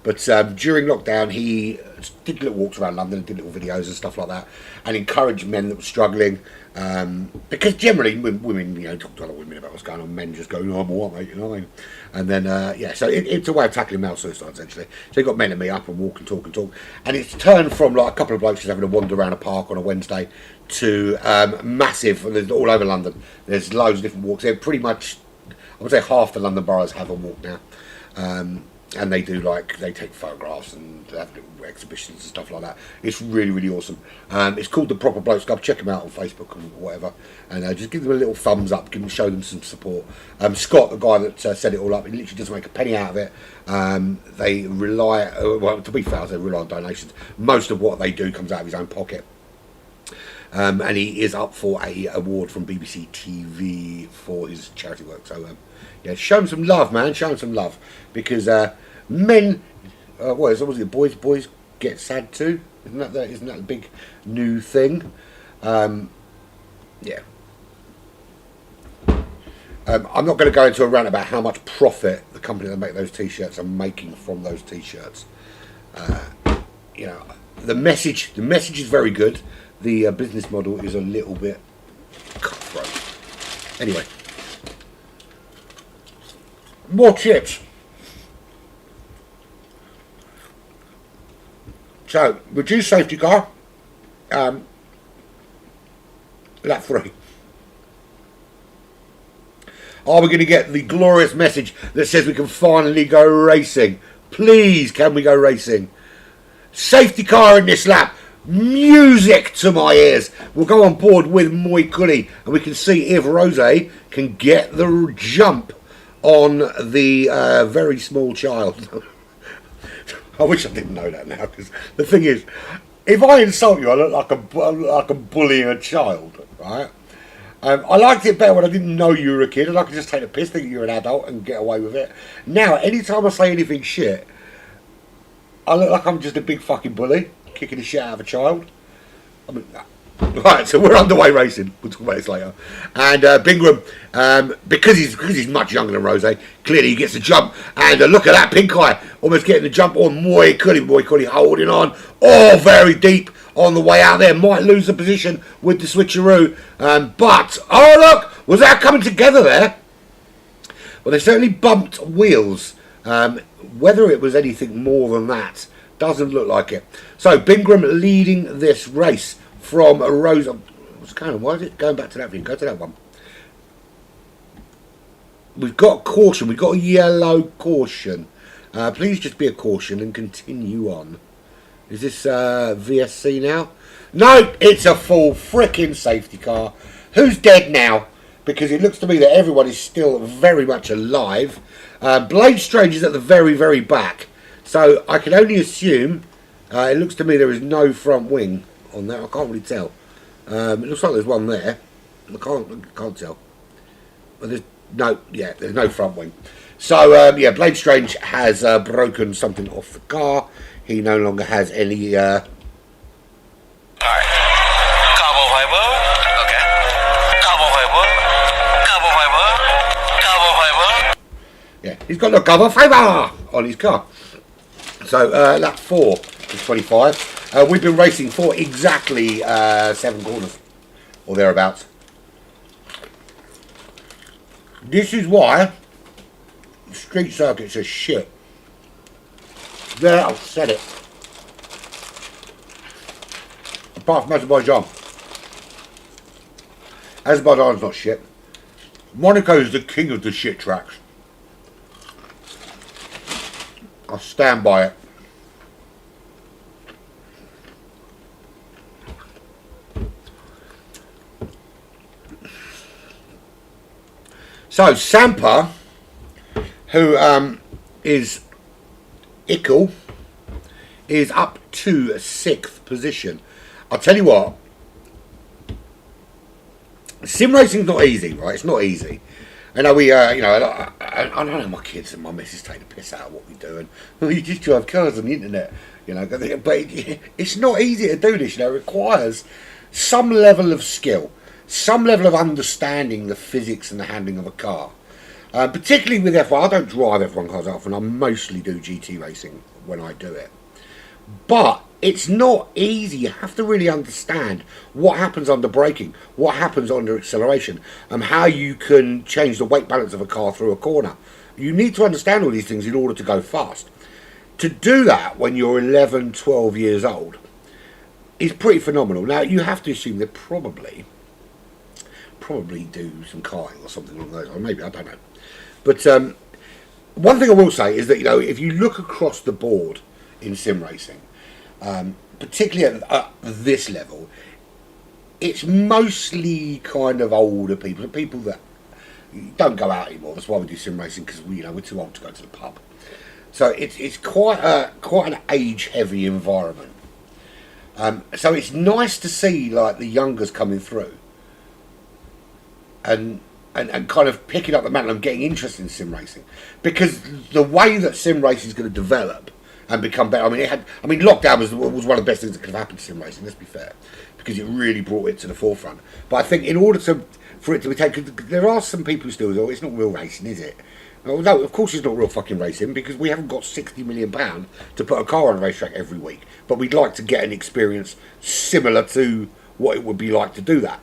B: But during lockdown, he did little walks around London, did little videos and stuff like that, and encouraged men that were struggling. Because generally, women, talk to other women about what's going on. Men just go, "Oh, I'm all right, mate," you know what I mean? And then, so it's a way of tackling male suicide, essentially. So he got men to meet up and walk and talk and talk. And it's turned from like a couple of blokes just having a wander around a park on a Wednesday to massive, and there's all over London. There's loads of different walks. They're pretty much, I would say half the London boroughs have a walk now. And they do they take photographs and have little exhibitions and stuff like that. It's really, really awesome. It's called the Proper Blokes Club. Check them out on Facebook or whatever, and just give them a little thumbs up. Show them some support. Scott, the guy that set it all up, he literally doesn't make a penny out of it. They rely, well, to be fair, they rely on donations. Most of what they do comes out of his own pocket. And he is up for a award from BBC TV for his charity work. So yeah, show him some love, man. Show him some love, because men, what is it? Boys get sad too. Isn't that the big new thing? Yeah. I'm not going to go into a rant about how much profit the company that make those t-shirts are making from those t-shirts. The message is very good. The business model is a little bit cutthroat. Anyway, more chips. So, reduced safety car, lap 3. Are we going to get the glorious message that says we can finally go racing? Please, can we go racing? Safety car in this lap. Music to my ears. We'll go on board with Moy Cully, and we can see if Rose can get the jump on the very small child. I wish I didn't know that now, because the thing is, if I insult you, I look like I'm bullying a child, right? I liked it better when I didn't know you were a kid, and I could just take the piss, think you're an adult, and get away with it. Now, anytime I say anything shit, I look like I'm just a big fucking bully, kicking the shit out of a child. I mean, right, so we're underway racing. We'll talk about this later. And Bingram, because he's much younger than Rose, clearly he gets the jump. And look at that, Pink Eye almost getting the jump on Moy Cully holding on. Oh, very deep on the way out there. Might lose the position with the switcheroo. But, oh look, was that coming together there? Well, they certainly bumped wheels. Whether it was anything more than that, doesn't look like it. So, Bingram leading this race from Rose. What's going on? Why is it going back to that thing? Go to that one. We've got caution. We've got a yellow caution. Please just be a caution and continue on. Is this VSC now? No, it's a full frickin' safety car. Who's dead now? Because it looks to me that everyone is still very much alive. Blade Strange is at the very, very back. So I can only assume, it looks to me there is no front wing on that. I can't really tell. It looks like there's one there. I can't tell. But there's no front wing. So Blade Strange has broken something off the car. He no longer has any.
D: Alright. Carbon fiber. Okay. Carbon fiber.
B: Yeah, he's got no carbon fiber on his car. So lap 4 is 25. We've been racing for exactly 7 corners or thereabouts. This is why street circuits are shit. There, I've said it. Apart from Azerbaijan. Azerbaijan's not shit. Monaco is the king of the shit tracks. I'll stand by it. So Sampa, who is Ickle, is up to 6th position. I'll tell you what, sim racing's not easy, right? It's not easy. I know we, I know my kids and my missus take the piss out of what we do, and you just drive cars on the internet, but it's not easy to do this, it requires some level of skill, some level of understanding the physics and the handling of a car. Particularly with F1. I don't drive F1 cars often. I mostly do GT racing when I do it. But it's not easy. You have to really understand what happens under braking, what happens under acceleration, and how you can change the weight balance of a car through a corner. You need to understand all these things in order to go fast. To do that when you're 11, 12 years old is pretty phenomenal. Now, you have to assume they probably do some karting or something along those lines. Maybe, I don't know. But one thing I will say is that, you know, if you look across the board in sim racing, particularly at this level, it's mostly kind of older people, people that don't go out anymore. That's why we do sim racing, because we're too old to go to the pub. So it's quite an age-heavy environment. So it's nice to see like the youngers coming through and kind of picking up the mantle and getting interested in sim racing, because the way that sim racing is going to develop and become better. I mean, lockdown was one of the best things that could have happened to sim racing. Let's be fair, because it really brought it to the forefront. But I think in order for it to be taken, there are some people who still go, it's not real racing, is it? Well, no, of course it's not real fucking racing, because we haven't got £60 million to put a car on a racetrack every week. But we'd like to get an experience similar to what it would be like to do that.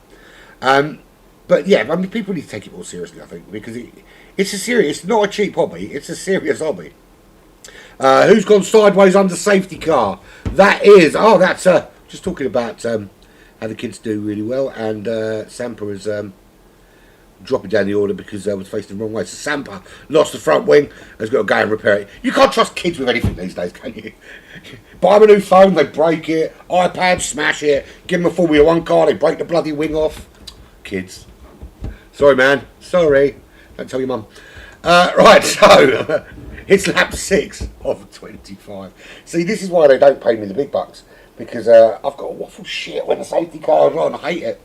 B: But yeah, I mean, people need to take it more seriously, I think, because it's not a cheap hobby, it's a serious hobby. Who's gone sideways under safety car? That is, that's just talking about how the kids do really well, and Sampa is dropping down the order because was facing the wrong way. So Sampa lost the front wing, has got to go and repair it. You can't trust kids with anything these days, can you? Buy them a new phone, they break it. iPad, smash it. Give them a Formula 1 car, they break the bloody wing off. Kids. Sorry, man. Sorry. Don't tell your mum. Right, so it's lap 6 of 25. See, this is why they don't pay me the big bucks, because I've got a waffle shit when the safety car is on. I hate it.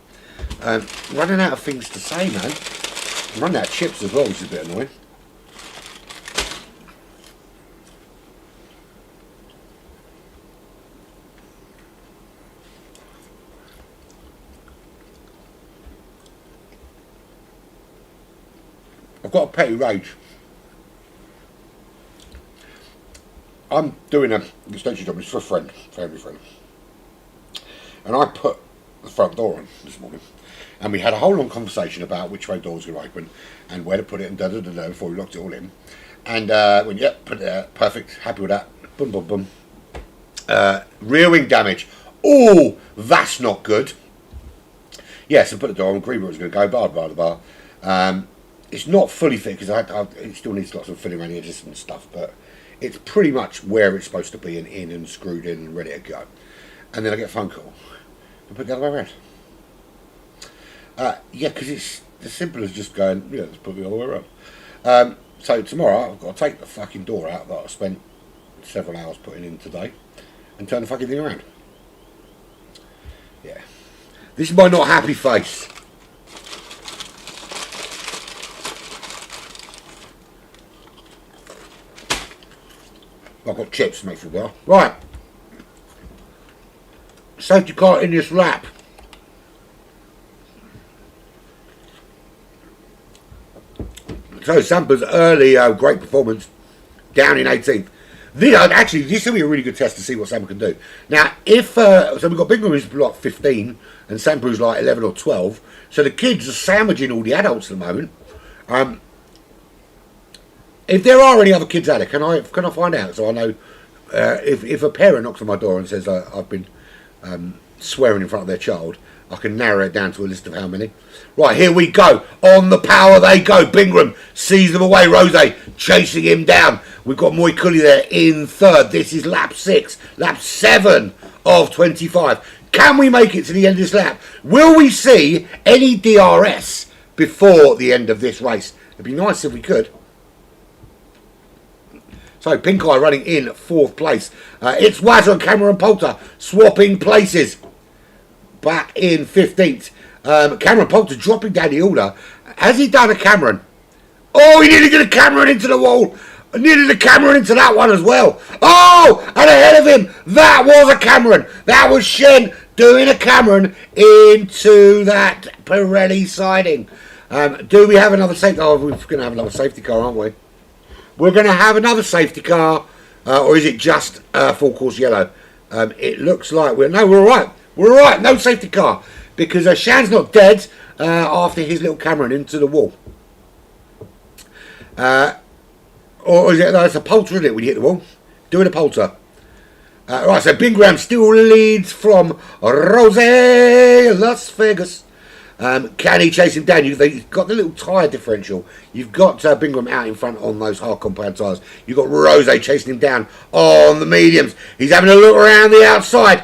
B: Running out of things to say, man. I'm running out of chips as well, which is a bit annoying. I've got a petty rage. I'm doing an extension job. It's for a friend, family friend. And I put the front door on this morning. And we had a whole long conversation about which way doors were open and where to put it and da-da-da-da before we locked it all in. And went, yep, put it there. Perfect. Happy with that. Boom, boom, boom. Rear wing damage. Oh, that's not good. Yeah, so put the door on. Agreed where it was going to go. Blah, blah, blah, blah. It's not fully fit because it still needs lots of filling around the edges and stuff, but it's pretty much where it's supposed to be and in and screwed in and ready to go. And then I get a phone call and put it the other way around. Yeah, because it's as simple as just going, let's put it the other way around. So tomorrow I've got to take the fucking door out that I spent several hours putting in today and turn the fucking thing around. Yeah. This is my not happy face. I've got chips to make for a while. Right. Safety car in this lap. So Sampa's early great performance down in 18th. This will be a really good test to see what Sampa can do. Now, if so we've got Bingham who's like 15 and Sampa who's like 11 or 12. So the kids are sandwiching all the adults at the moment. If there are any other kids out there, can I find out so I know if a parent knocks on my door and says I've been swearing in front of their child, I can narrow it down to a list of how many. Right, here we go. On the power they go. Bingham sees them away. Rose chasing him down. We've got Moy Cully there in third. This is lap 6. Lap 7 of 25. Can we make it to the end of this lap? Will we see any DRS before the end of this race? It'd be nice if we could. So Pink Eye running in 4th place. It's Wazza and Cameron Poulter swapping places. Back in 15th. Cameron Poulter dropping down the order. Has he done a Cameron? Oh, he nearly did a Cameron into the wall. Nearly a Cameron into that one as well. Oh, and ahead of him, that was a Cameron. That was Shen doing a Cameron into that Pirelli siding. Do we have another safety? Oh, we're going to have another safety car, aren't we? We're going to have another safety car, or is it just full course yellow? It looks like we're all right. We're all right. No safety car because Shan's not dead after his little Cameron into the wall. Or is it? No, it's a polter, isn't it? When you hit the wall, doing a polter. Right, so Bingham still leads from Rose, Las Vegas. Can he chase him down? You've got the little tyre differential. You've got Bingham out in front on those hard compound tyres. You've got Rose chasing him down on the mediums. He's having a look around the outside.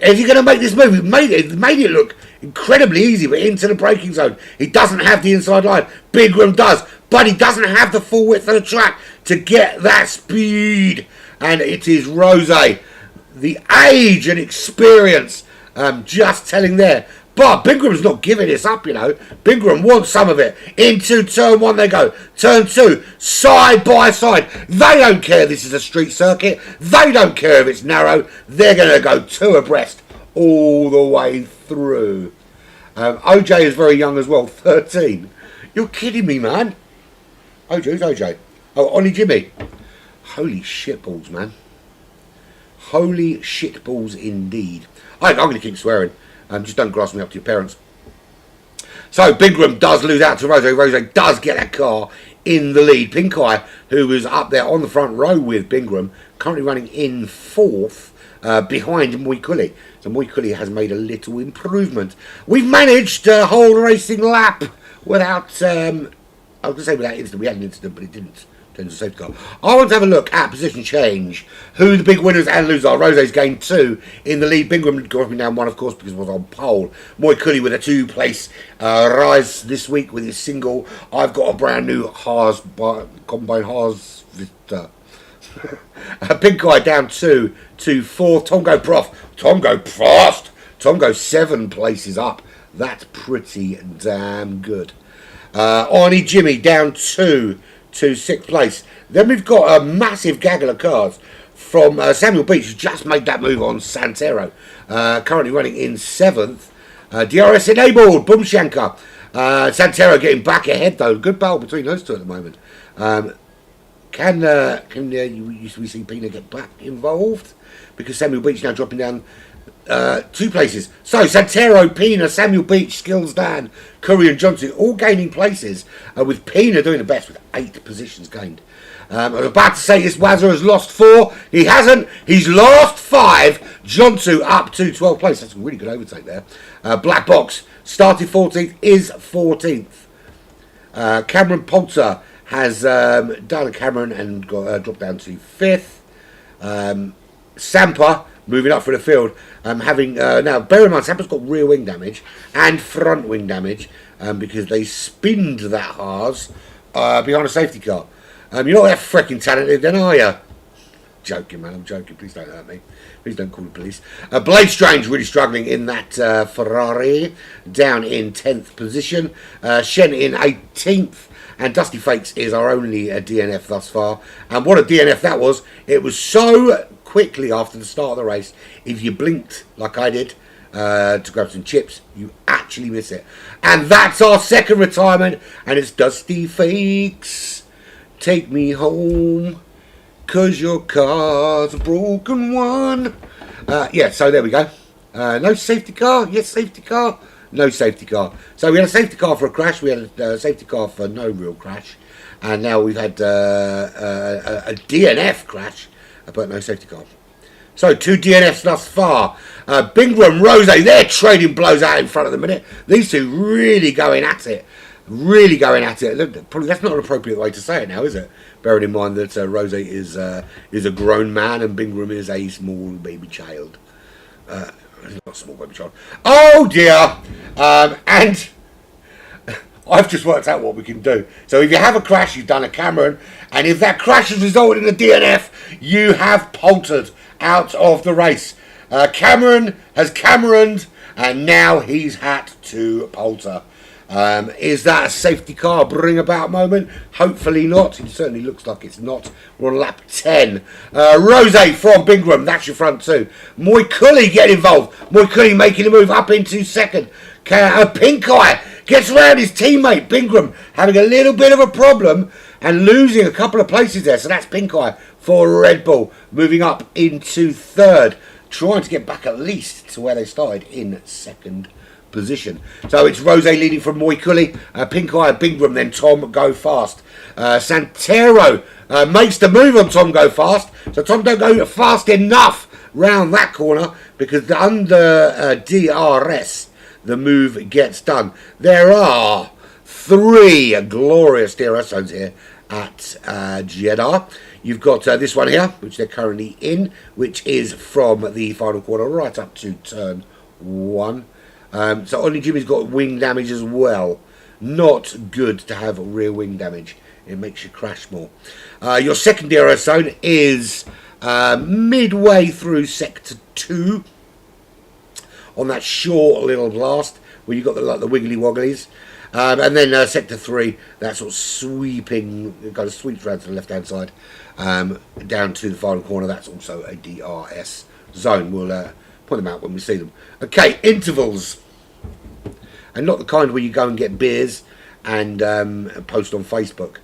B: Is he going to make this move? He made it look incredibly easy, but into the braking zone. He doesn't have the inside line. Bingham does, but he doesn't have the full width of the track to get that speed. And it is Rose. The age and experience just telling there. But Bingram's not giving this up, you know. Bingham wants some of it. Into turn 1 they go. Turn 2, side by side. They don't care this is a street circuit. They don't care if it's narrow. They're going to go 2 abreast all the way through. OJ is very young as well, 13. You're kidding me, man. OJ's OJ. Oh, Ollie Jimmy. Holy shitballs, man. Holy shitballs indeed. I'm going to keep swearing. Just don't grass me up to your parents. So Bingham does lose out to Rose. Rose does get that car in the lead. Pink Eye, who was up there on the front row with Bingham, currently running in 4th behind Moikulli. So Moikulli has made a little improvement. We've managed a whole racing lap without, I was going to say without incident. We had an incident, but it didn't. Safety car. I want to have a look at position change. Who the big winners and losers are. Rose's gained 2 in the lead. Bingham dropping down 1, of course, because it was on pole. Moikulli with a 2-place rise this week with his single. I've got a brand new Haas combine Haas Vista. Big guy down 2 to 4. Tongo Prof. Tongo fast. Tongo 7 places up. That's pretty damn good. Arnie Jimmy down 2 to 6th place. Then we've got a massive gaggle of cars from Samuel Beach, who just made that move on Santero. Currently running in 7th. DRS enabled, Boomshanker. Santero getting back ahead though. Good battle between those two at the moment. Can we see Pina get back involved? Because Samuel Beach now dropping down 2 places. So Santero, Pina, Samuel Beach, Skills Dan, Curry and Johnson all gaining places, with Pina doing the best with 8 positions gained. I was about to say this Wazza has lost 4. He hasn't. He's lost 5. Johnson up to 12th place. That's a really good overtake there. Black Box started 14th, is 14th. Cameron Poulter has done a Cameron and got, dropped down to 5th. Sampa moving up for the field, having now bear in mind Sampa's got rear wing damage and front wing damage because they spinned that Haas behind a safety car. You're not that freaking talented then, are you? Joking, man, I'm joking. Please don't hurt me. Please don't call the police. Blade Strange really struggling in that Ferrari, down in 10th position. Shen in 18th. And Dusty Fakes is our only DNF thus far. And what a DNF that was. It was so quickly after the start of the race. If you blinked like I did to grab some chips, you actually miss it. And that's our second retirement. And it's Dusty Fakes. Take me home, 'cause your car's a broken one. Yeah, so there we go. No safety car. Yes, safety car. No safety car. So we had a safety car for a crash. We had a safety car for no real crash. And now we've had a DNF crash, but no safety car. So 2 DNFs thus far. Bingham, Rose, they're trading blows out in front of the minute. These two really going at it. Really going at it. Probably that's not an appropriate way to say it now, is it? Bearing in mind that Rose is a grown man and Bingham is a small baby child. Not small baby child. Oh dear! And I've just worked out what we can do. So if you have a crash, you've done a Cameron, and if that crash has resulted in a DNF, you have poltered out of the race. Cameron has Cameroned, and now he's had to polter. Is that a safety car bring about moment? Hopefully not. It certainly looks like it's not. We're on lap 10. Rose from Bingham, that's your front 2. Moikulli getting involved. Moikulli making a move up into second. Pink Eye Gets around his teammate, Bingram, having a little bit of a problem and losing a couple of places there. So that's Pink Eye for Red Bull, moving up into third, trying to get back at least to where they started in second position. So it's Rose leading from Moycully, Pink Eye, Bingram, then Tom Go Fast. Santero makes the move on Tom Go Fast, so Tom don't go fast enough round that corner because under DRS the move gets done. There are 3 glorious DRS zones here at Jeddah. You've got this one here, which they're currently in, which is from the final corner right up to turn 1. So Only Jimmy's got wing damage as well. Not good to have rear wing damage. It makes you crash more. Your second DRS zone is midway through Sector 2. On that short little blast where you've got the wiggly wogglies. And then Sector 3, that sort of sweeping, it kind of sweeps around to the left hand side, down to the final corner. That's also a DRS zone. We'll point them out when we see them. Okay, intervals. And not the kind where you go and get beers and post on Facebook.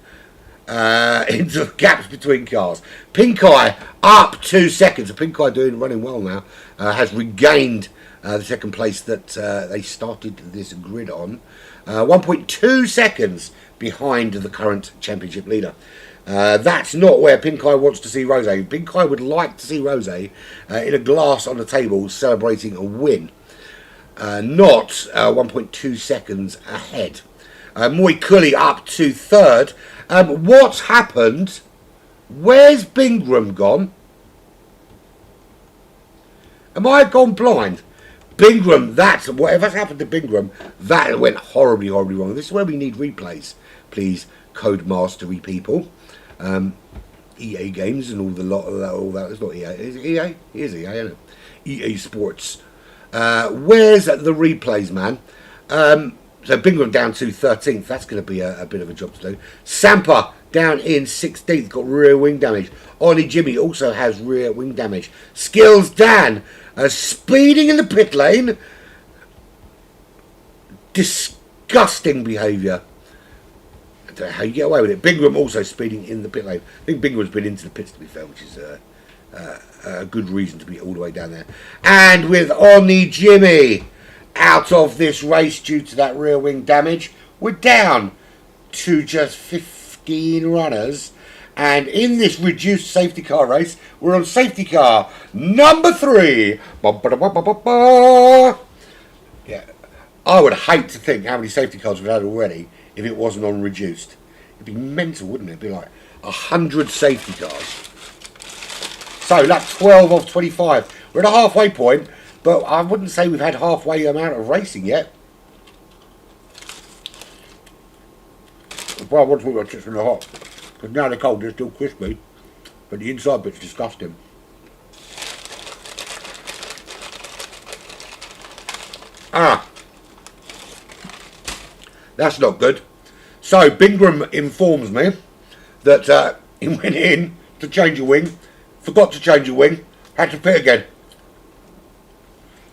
B: Into gaps between cars. Pink Eye up 2 seconds. Pink Eye running well now. Has regained the second place that they started this grid on. 1.2 seconds behind the current championship leader. That's not where Pink Eye wants to see Rose. Pink Eye would like to see Rose in a glass on the table celebrating a win. Not 1.2 seconds ahead. Moycully up to third. What's happened? Where's Bingram gone? Am I gone blind? Bingram, whatever's happened to Bingram, that went horribly, horribly wrong. This is where we need replays, please, Code Mastery people. EA Games and all that. It's not EA. Is it EA? It is EA, isn't it? EA Sports. Where's the replays, man? So Bingham down to 13th. That's going to be a bit of a job to do. Sampa down in 16th. Got rear wing damage. Ollie Jimmy also has rear wing damage. Skills Dan speeding in the pit lane. Disgusting behaviour. I don't know how you get away with it. Bingham also speeding in the pit lane. I think Bingham's been into the pits, to be fair, which is a good reason to be all the way down there. And with Oni Jimmy out of this race due to that rear wing damage, we're down to just 15 runners. And in this reduced safety car race, we're on safety car number 3. Yeah, I would hate to think how many safety cars we've had already if it wasn't on reduced. It'd be mental, wouldn't it? It'd be like 100 safety cars. So that's 12 of 25. We're at a halfway point, but I wouldn't say we've had halfway amount of racing yet. Well, I want to put my chips in the hot. Because now they're cold, they're still crispy. But the inside bit's disgusting. That's not good. So, Bingham informs me that he went in to change a wing, forgot to change a wing, had to pit again.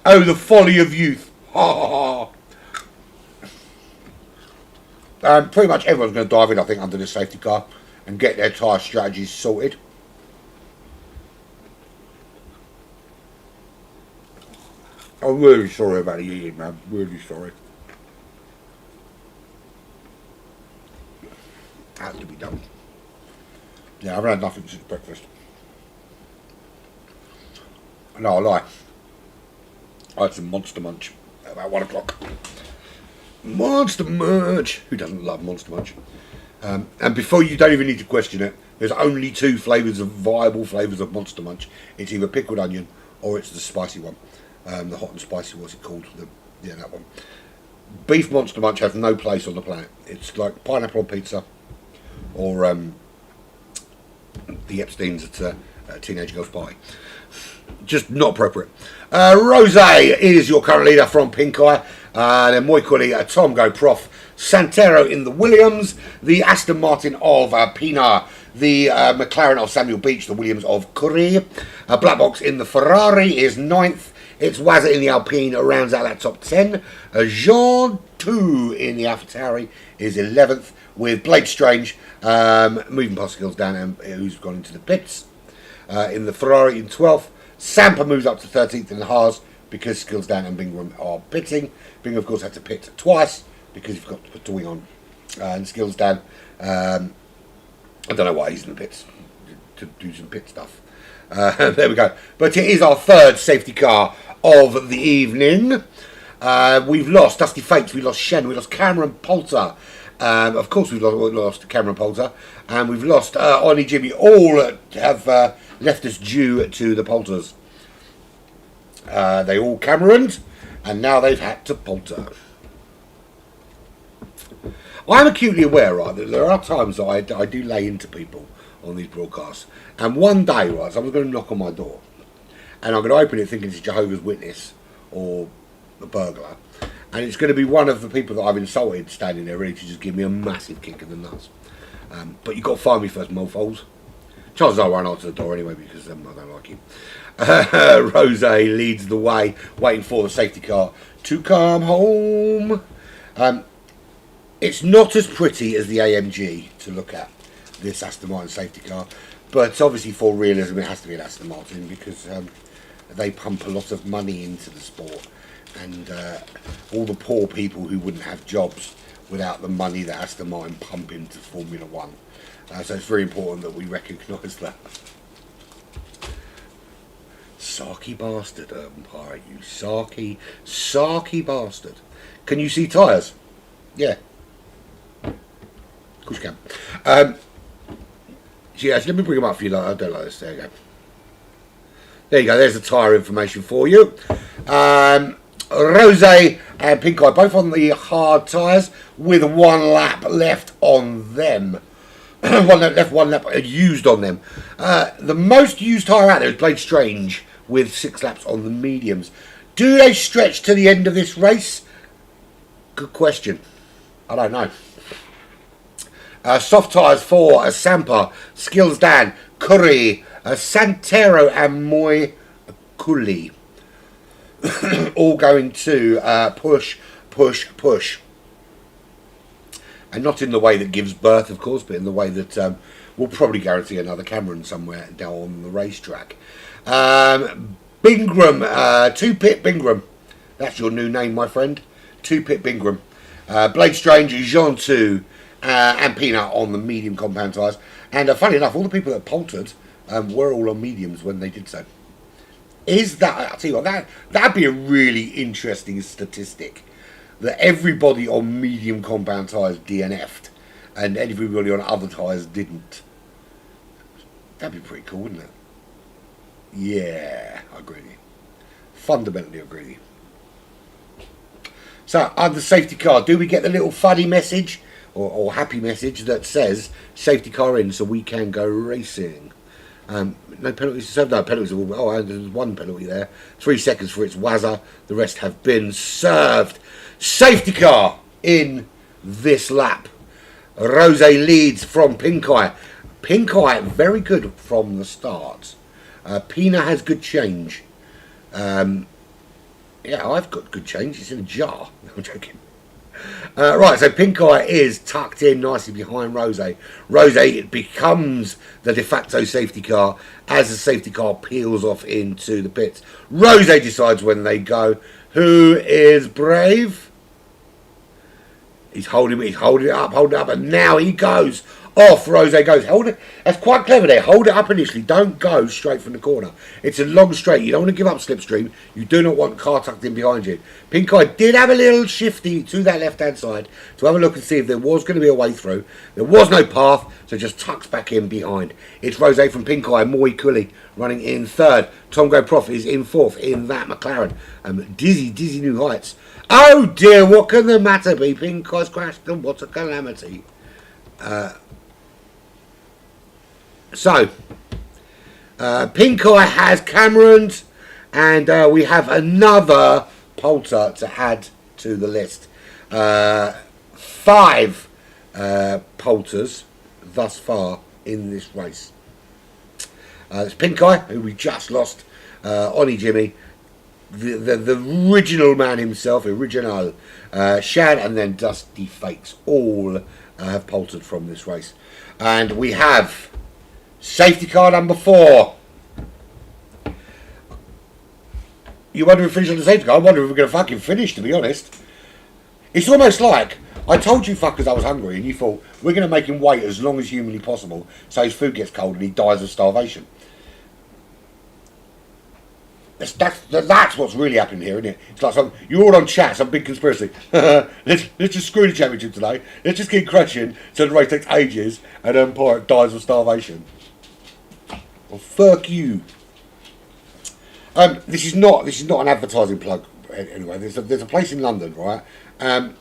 B: Oh, the folly of youth. Ha ha ha. Pretty much everyone's going to dive in, I think, under this safety car and get their tyre strategies sorted. I'm really sorry about the eating, man. Really sorry. Has to be done. Yeah, I've had nothing since breakfast. No, I lie. I had some Monster Munch at about 1 o'clock. Monster Munch! Who doesn't love Monster Munch? And before you don't even need to question it, there's only 2 flavours of viable flavours of Monster Munch. It's either pickled onion or it's the spicy one. The hot and spicy, what's it called? Yeah, that one. Beef Monster Munch has no place on the planet. It's like pineapple on pizza or the Epstein's at a teenage girl's party. Just not appropriate. Rose is your current leader from Pink Eye. Then Moycully, Tom Go Prof, Santero in the Williams, the Aston Martin of Pina, the McLaren of Samuel Beach, the Williams of Curry. Black Box in the Ferrari is 9th. It's Wazza in the Alpine rounds out that top 10. Jean 2 in the AlphaTauri is 11th, with Blake Strange moving past Skills down, and who's gone into the pits. In the Ferrari in 12th. Sampa moves up to 13th in the Haas because Skills down and Bingham are pitting. Bingham, of course, had to pit twice because you've got to put the wing on. And Skills down, I don't know why he's in the pits, to do some pit stuff. There we go. But it is our third safety car of the evening. We've lost Dusty Fates, we lost Shen, we lost Cameron Poulter. Of course we've lost Cameron Poulter, and we've lost Ollie Jimmy. All have left us due to the Poulters. They all Cameroned, and now they've had to Poulter. I'm acutely aware, right, that there are times that I do lay into people on these broadcasts, and one day, right, someone's going to knock on my door, and I'm going to open it thinking it's Jehovah's Witness or the burglar, and it's going to be one of the people that I've insulted standing there ready to just give me a massive kick in the nuts. But you've got to find me first, mofo's. Chances are I won't answer the door anyway because I don't like him. Rose leads the way, waiting for the safety car to come home. It's not as pretty as the AMG to look at, this Aston Martin safety car, but obviously for realism it has to be an Aston Martin because they pump a lot of money into the sport, and all the poor people who wouldn't have jobs without the money that Aston Martin pump into Formula One. So it's very important that we recognise that. Sarky bastard, Umpire, you sarky bastard. Can you see tyres? Yeah. Of course you can. Yes, let me bring them up for you. I don't like this. There you go. There you go. There's the tyre information for you. Rose and Pink Eye both on the hard tyres with 1 lap left on them. One lap used on them. The most used tyre out there is Blade Strange with 6 laps on the mediums. Do they stretch to the end of this race? Good question. I don't know. Soft tyres for Sampa, Skills Dan, Curry, Santero and Moy Kuli. All going to push. And not in the way that gives birth, of course, but in the way that will probably guarantee another Cameron somewhere down on the racetrack. Bingram, 2-Pit Bingram. That's your new name, my friend. 2-Pit Bingram. Blade Strange, Jean 2, and Peanut on the medium compound tyres. And funny enough, all the people that poltered were all on mediums when they did so. Is that, I'll tell you what, that'd be a really interesting statistic. That everybody on medium compound tyres DNF'd and everybody on other tyres didn't. That'd be pretty cool, wouldn't it? Yeah, I agree with you. Fundamentally agree with you. So, under safety car, do we get the little funny message or happy message that says safety car in so we can go racing? No penalties. No penalties. Oh, there's 1 penalty there. 3 seconds for its Wazza. The rest have been served. Safety car in this lap. Rose leads from Pink Eye. Pink Eye very good from the start. Pina has good change. Yeah, I've got good change. It's in a jar. No, I'm joking. Right, so Pink Eye is tucked in nicely behind Rose. Rose becomes the de facto safety car as the safety car peels off into the pits. Rose decides when they go. Who is brave? He's holding it up, and now he goes off. Rose goes. Hold it. That's quite clever there. Hold it up initially. Don't go straight from the corner. It's a long straight. You don't want to give up slipstream. You do not want the car tucked in behind you. Pink Eye did have a little shifty to that left-hand side to have a look and see if there was going to be a way through. There was no path, so just tucks back in behind. It's Rose from Pink Eye. Moy Cooley running in 3rd. Tom Go Prof is in 4th in that McLaren. Dizzy new heights. Oh dear, what can the matter be? Pink Eye's crashed, and what a calamity. So, Pink Eye has Cameron's, and we have another Poulter to add to the list. 5 Poulters thus far in this race. It's Pink Eye, who we just lost, Ollie Jimmy, the original man himself, original, Shad, and then Dusty Fakes, all have polted from this race. And we have safety car number 4. You wonder if we finish on the safety car? I wonder if we're going to fucking finish, to be honest. It's almost like, I told you fuckers I was hungry, and you thought, we're going to make him wait as long as humanly possible so his food gets cold and he dies of starvation. That's what's really happening here, isn't it? It's like you're all on chat, some big conspiracy. let's just screw the championship today. Let's just keep crashing so the race takes ages and Pirate dies of starvation. Well, fuck you. This is not an advertising plug. Anyway, there's a place in London, right? I'm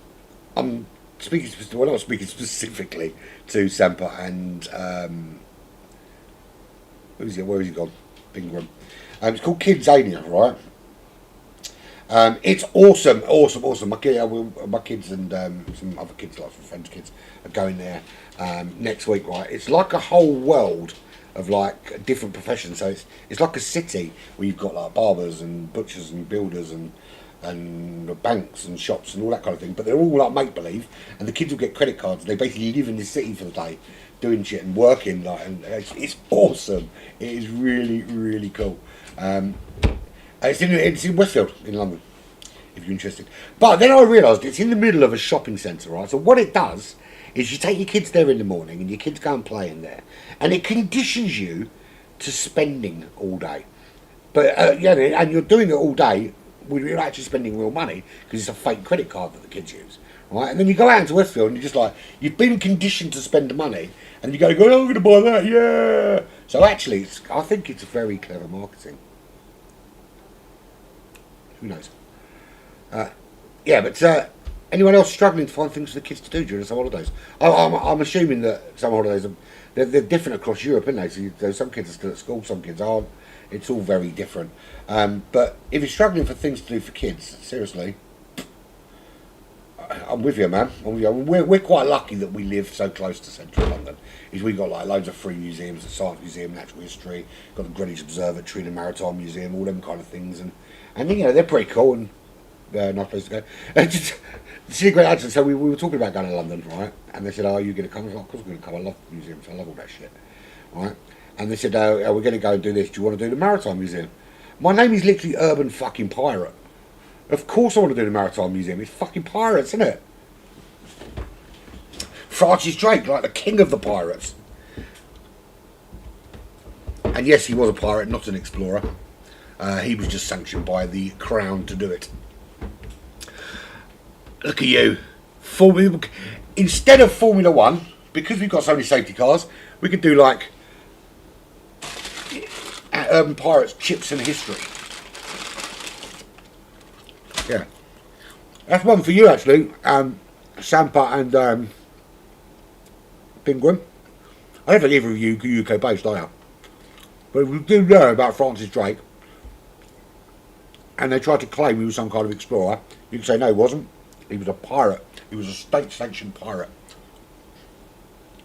B: speaking. Well, not speaking specifically to Sampa and who's he? Where has he gone? Bingham. It's called Kidsania, right? It's awesome. My kids and some other kids, like some friends' kids, are going there next week, right? It's like a whole world of like different professions. So it's like a city where you've got like barbers and butchers and builders and banks and shops and all that kind of thing. But they're all like make believe, and the kids will get credit cards. They basically live in this city for the day, doing shit and working. Like, and it's awesome. It is really, really cool. It's in Westfield in London, if you're interested. But then I realised it's in the middle of a shopping centre, right? So what it does is you take your kids there in the morning and your kids go and play in there, and it conditions you to spending all day. But and you're doing it all day when you're actually spending real money because it's a fake credit card that the kids use, right? And then you go out into Westfield and you're just like, you've been conditioned to spend the money, and you go, oh, I'm going to buy that, yeah. So actually, I think it's very clever marketing. Who knows? But anyone else struggling to find things for the kids to do during the summer holidays? I'm assuming that summer holidays they're different across Europe, aren't they? So some kids are still at school, some kids aren't. It's all very different. But if you're struggling for things to do for kids, seriously, I'm with you, man. We're quite lucky that we live so close to central London. We've got like loads of free museums, the Science Museum, Natural History, got the Greenwich Observatory, the Maritime Museum, all them kind of things, and they're pretty cool and nice place to go. It's a great answer. So we were talking about going to London, right? And they said, "Oh, are you going to come?" I was like, "Of course we're going to come. I love museums. I love all that shit." Right? And they said, "Oh, we're going to go and do this. Do you want to do the Maritime Museum?" My name is literally Urban fucking Pirate. Of course I want to do the Maritime Museum. It's fucking pirates, isn't it? Francis Drake, like the king of the pirates. And yes, he was a pirate, not an explorer. He was just sanctioned by the Crown to do it. Look at you. Instead of Formula 1, because we've got so many safety cars, we could do like Urban Pirates Chips and History. Yeah. That's one for you, actually. Sampa and Penguin. I don't think either of you UK based, are you? But we do know about Francis Drake. And they tried to claim he was some kind of explorer. You can say no, he wasn't. He was a pirate. He was a state-sanctioned pirate.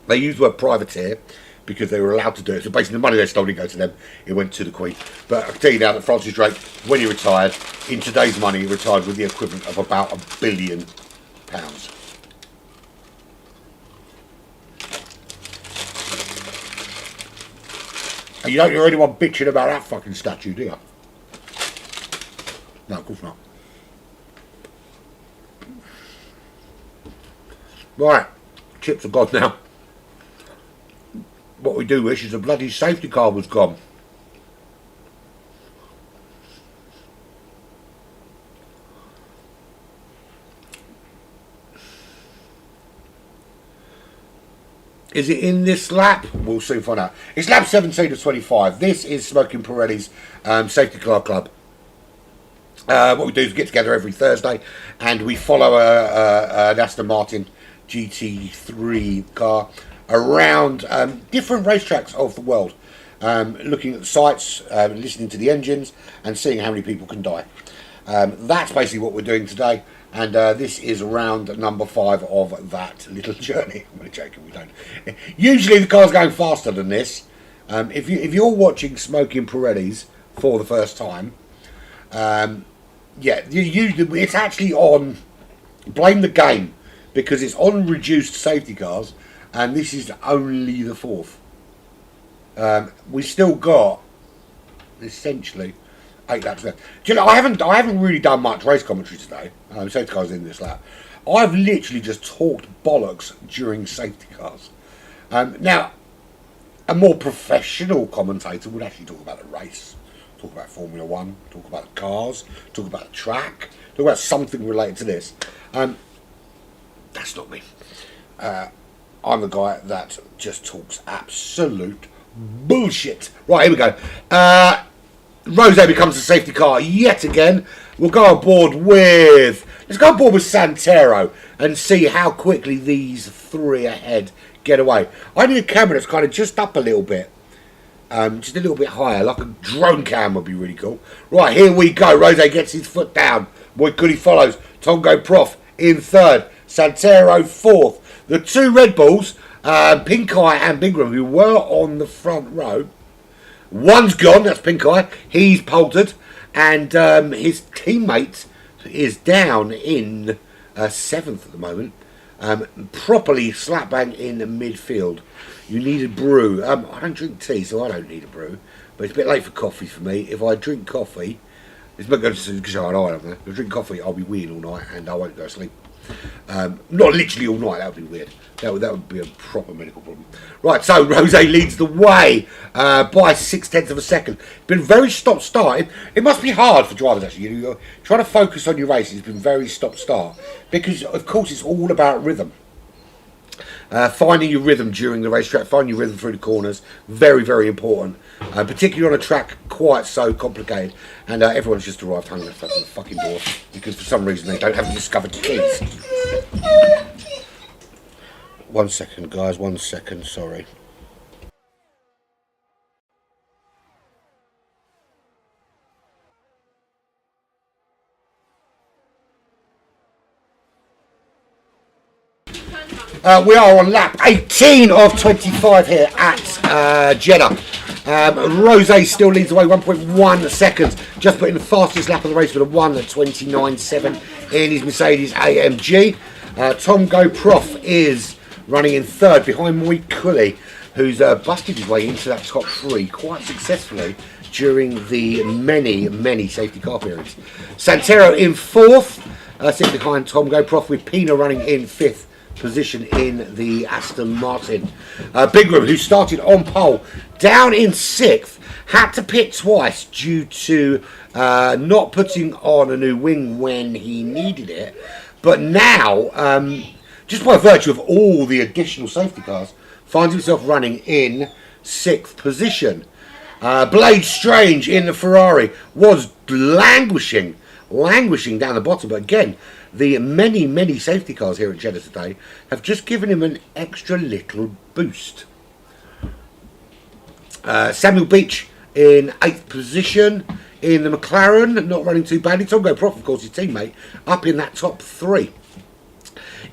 B: They used the word privateer because they were allowed to do it. So basically the money they stole didn't go to them, it went to the Queen. But I can tell you now that Francis Drake, when he retired, in today's money, he retired with the equivalent of about £1 billion. And you don't hear anyone bitching about that fucking statue, do you? No, of course not. Right, chips are gone now. What we do wish is the bloody safety car was gone. Is it in this lap? We'll soon find out. It's lap 17 of 25. This is Smoking Pirelli's Safety Car Club. What we do is we get together every Thursday and we follow an Aston Martin GT3 car around different racetracks of the world, looking at the sites, listening to the engines and seeing how many people can die. That's basically what we're doing today, and this is round number 5 of that little journey. I'm only joking, we don't. Usually the car's going faster than this. If you're watching Smoking Pirelli's for the first time, Yeah, it's actually on. Blame the game because it's on reduced safety cars, and this is only the 4th. We still got essentially 8 laps left. Do you know, I haven't really done much race commentary today. Safety cars in this lap. I've literally just talked bollocks during safety cars. Now, a more professional commentator would actually talk about the race, talk about Formula 1, talk about the cars, talk about the track, talk about something related to this. That's not me. I'm the guy that just talks absolute bullshit. Right, here we go. Rose becomes a safety car yet again. We'll go aboard with... Let's go aboard with Santero and see how quickly these 3 ahead get away. I need a camera that's kind of just up a little bit. Just a little bit higher, like a drone cam would be really cool. Right, here we go. Rose gets his foot down. Boy Goody follows. Tongo Prof in 3rd. Santero 4th. The 2 Red Bulls, Pink Eye and Bingham, who were on the front row. One's gone, that's Pink Eye. He's poltered. And his teammate is down in 7th at the moment. Properly slap bang in the midfield. You need a brew. I don't drink tea, so I don't need a brew. But it's a bit late for coffee for me. If I drink coffee, it's not going to go on island there. If I drink coffee, I'll be weird all night and I won't go to sleep. Not literally all night, that would be weird. That would be a proper medical problem. Right, so Rose leads the way by 0.6 of a second. Been very stop-start. It must be hard for drivers, actually. You're trying to focus on your races. It's been very stop-start. Because, of course, it's all about rhythm. Finding your rhythm during the racetrack, finding your rhythm through the corners, very, very important. Particularly on a track quite so complicated. And everyone's just arrived home at the fucking door because for some reason they don't have discovered keys. 1 second, guys, 1 second, sorry. We are on lap 18 of 25 here at Jeddah. Rose still leads the way, 1.1 seconds. Just put in the fastest lap of the race with a 1:29.7 in his Mercedes AMG. Tom Go Prof is running in 3rd behind Moi Cully, who's busted his way into that top 3 quite successfully during the many safety car periods. Santero in 4th, sitting behind Tom Go Prof, with Pina running in 5th position in the Aston Martin. Bingham, who started on pole, down in 6th, had to pit twice due to not putting on a new wing when he needed it. But now, just by virtue of all the additional safety cars, finds himself running in 6th position. Blade Strange in the Ferrari was languishing down the bottom, but again, the many safety cars here at Jeddah today have just given him an extra little boost. Samuel Beach in 8th position in the McLaren, not running too badly. Tongo Prof, of course, his teammate, up in that top 3.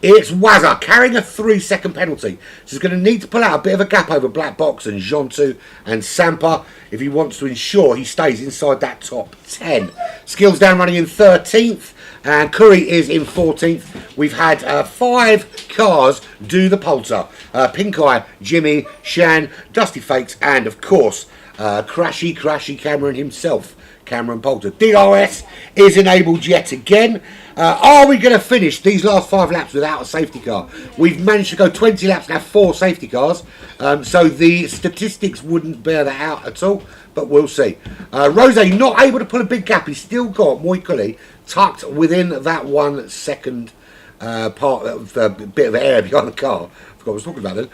B: It's Wazza carrying a 3-second penalty. So he's going to need to pull out a bit of a gap over Black Box and Jontu and Sampa if he wants to ensure he stays inside that top 10. Skills Down running in 13th. And Curry is in 14th. We've had 5 cars do the Poulter. Pink Eye, Jimmy, Shan, Dusty Fakes, and of course, Crashy Cameron himself, Cameron Poulter. DRS is enabled yet again. Are we going to finish these last 5 laps without a safety car? We've managed to go 20 laps and have 4 safety cars. So the statistics wouldn't bear that out at all. But we'll see. Rose not able to pull a big gap. He's still got Moi Cully tucked within that 1 second part of the bit of air behind the car. I forgot what I was talking about then.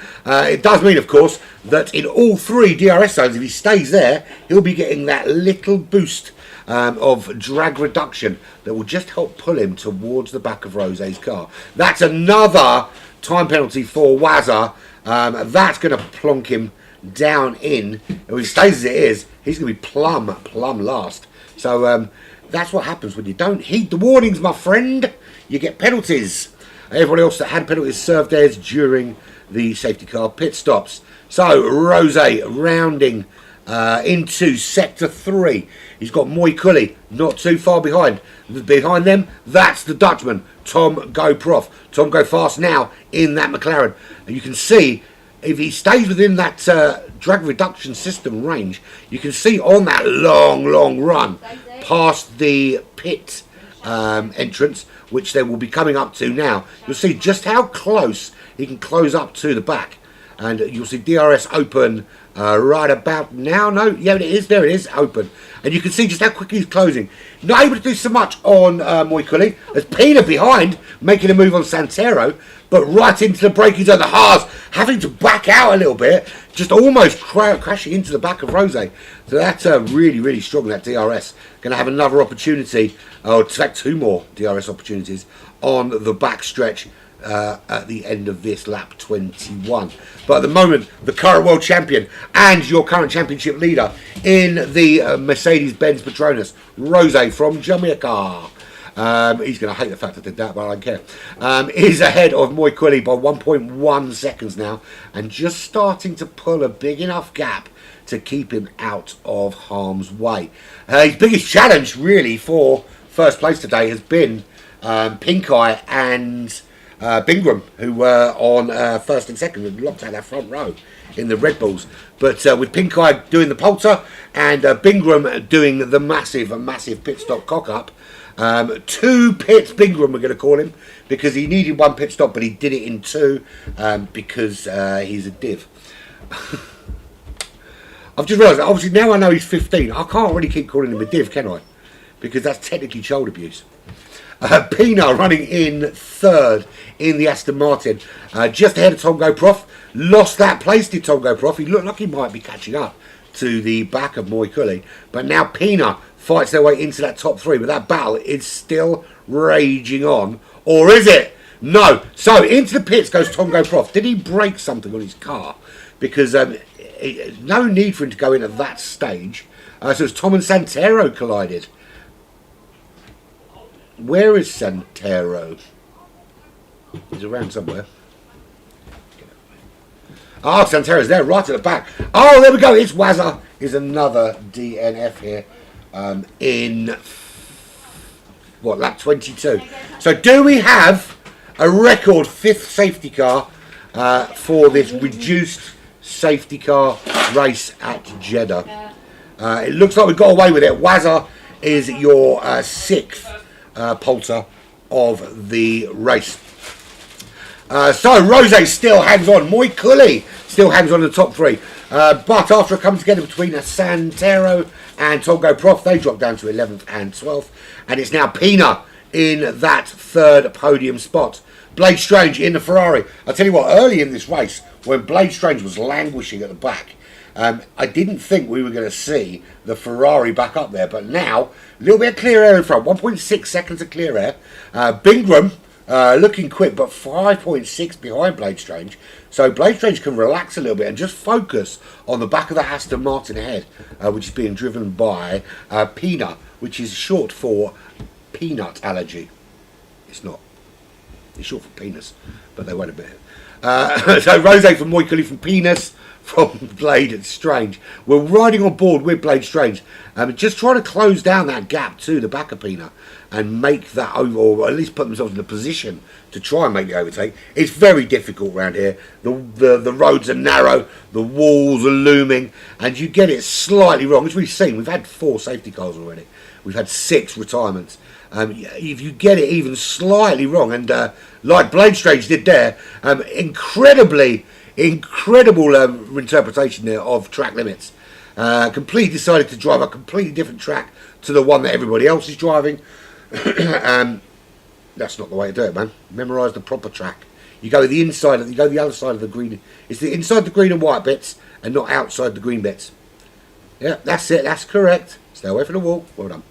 B: It does mean, of course, that in all 3 DRS zones, if he stays there, he'll be getting that little boost of drag reduction that will just help pull him towards the back of Rose's car. That's another time penalty for Wazza. That's going to plonk him down in. If he stays as it is, he's going to be plumb last. So that's what happens when you don't heed the warnings, my friend. You get penalties. Everybody else that had penalties served theirs during the safety car pit stops. So Rose rounding into Sector 3. He's got Moy Cully not too far behind. Behind them, that's the Dutchman, Tom Go Prof. Tom Go Fast now in that McLaren. And you can see, if he stays within that drag reduction system range, you can see on that long run past the pit entrance, which they will be coming up to now, you'll see just how close he can close up to the back. And you'll see DRS open right about now. No, yeah, it is. There it is, open. And you can see just how quickly he's closing. Not able to do so much on Moy Cully. There's Pina behind, making a move on Santero, but right into the braking zone. The Haas having to back out a little bit, just almost crashing into the back of Rose. So that's really strong, that DRS. Going to have another opportunity, or in fact 2 more DRS opportunities on the back stretch at the end of this lap 21. But at the moment, the current world champion and your current championship leader in the Mercedes-Benz Petronas, Rose from Jamaica. He's going to hate the fact I did that, but I don't care. Is ahead of Moy Cully by 1.1 seconds now, and just starting to pull a big enough gap to keep him out of harm's way. His biggest challenge, really, for first place today has been Pink Eye and Bingram, who were on first and second and locked out that front row in the Red Bulls. But with Pink Eye doing the polter and Bingram doing the massive pit stop cock up, 2 pits Bingram we're going to call him, because he needed 1 pit stop, but he did it in 2 because he's a div. I've just realised, obviously now I know he's 15, I can't really keep calling him a div, can I? Because that's technically child abuse. Pina running in 3rd in the Aston Martin, just ahead of Tom Go Prof. Lost that place, did Tom Go Prof. He looked like he might be catching up to the back of Moy Cully, but now Pina fights their way into that top 3, but that battle is still raging on, or is it? No. So into the pits goes Tom Go Prof. Did he break something on his car? Because no need for him to go in at that stage. So it's Tom and Santero collided. Where is Santero? He's around somewhere. Oh, Santero's there, right at the back. Oh, there we go. It's Wazza. Is another DNF here in, what, lap 22. So do we have a record 5th safety car for this reduced safety car race at Jeddah? It looks like we got away with it. Wazza is your 6th polter of the race. So Rose still hangs on. Moy Cully still hangs on in the top 3. But after it comes together between Santero and Tom Go Prof, they drop down to 11th and 12th. And it's now Pina in that 3rd podium spot. Blade Strange in the Ferrari. I'll tell you what, early in this race, when Blade Strange was languishing at the back, I didn't think we were going to see the Ferrari back up there. But now, a little bit of clear air in front. 1.6 seconds of clear air. Bingram looking quick, but 5.6 behind Blade Strange. So Blade Strange can relax a little bit and just focus on the back of the Aston Martin ahead, which is being driven by Pina, which is short for peanut allergy. It's not. It's short for penis, but they won't admit it. So Rose from Moy Cully from penis, from Blade Strange. We're riding on board with Blade Strange, just trying to close down that gap to the back of Pina and make that over, or at least put themselves in a position to try and make the overtake. It's very difficult around here. The roads are narrow, the walls are looming, and you get it slightly wrong. As we've seen, we've had 4 safety cars already. We've had 6 retirements. If you get it even slightly wrong, and like Blade Strange did there, incredible interpretation there of track limits. Completely decided to drive a completely different track to the one that everybody else is driving. That's not the way to do it, man. Memorise the proper track. You go the inside, you go the other side of the green. It's the inside the green and white bits, and not outside the green bits. Yeah, that's it. That's correct. Stay away from the wall. Well done.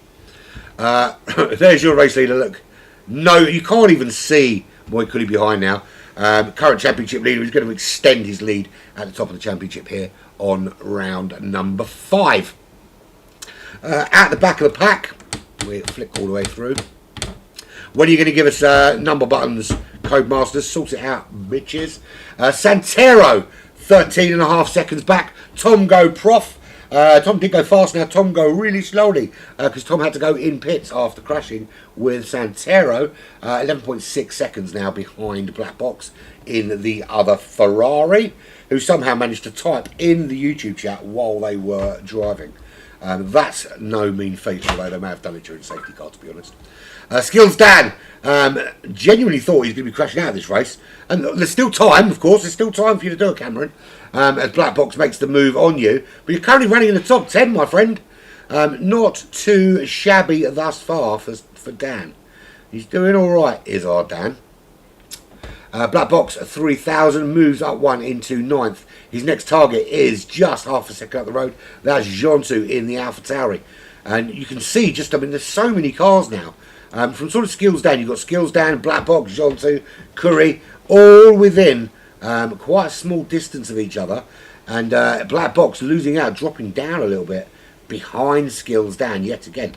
B: There's your race leader. Look, no, you can't even see Moy Cully behind now. Current championship leader is going to extend his lead at the top of the championship here on round number 5. At the back of the pack, we flick all the way through. When are you going to give us number buttons, Codemasters? Sort it out, bitches. Santero, 13.5 seconds back. Tom Go Prof, Tom did go fast. Now Tom go really slowly because Tom had to go in pits after crashing with Santero. 11.6 seconds now behind Black Box in the other Ferrari, who somehow managed to type in the YouTube chat while they were driving. That's no mean feat, although they may have done it during safety car, to be honest. Skills Dan genuinely thought he was going to be crashing out of this race. And there's still time, of course. There's still time for you to do it, Cameron, as Black Box makes the move on you. But you're currently running in the top 10, my friend. Not too shabby thus far for Dan. He's doing all right, is our Dan. Black Box 3000 moves up one into 9th. His next target is just half a second up the road. That's Jontu in the AlphaTauri. And you can see just, I mean, there's so many cars now. From sort of Skills down, you've got Skills down, Black Box, Jontu, Curry, all within quite a small distance of each other. And Black Box losing out, dropping down a little bit behind Skills down yet again.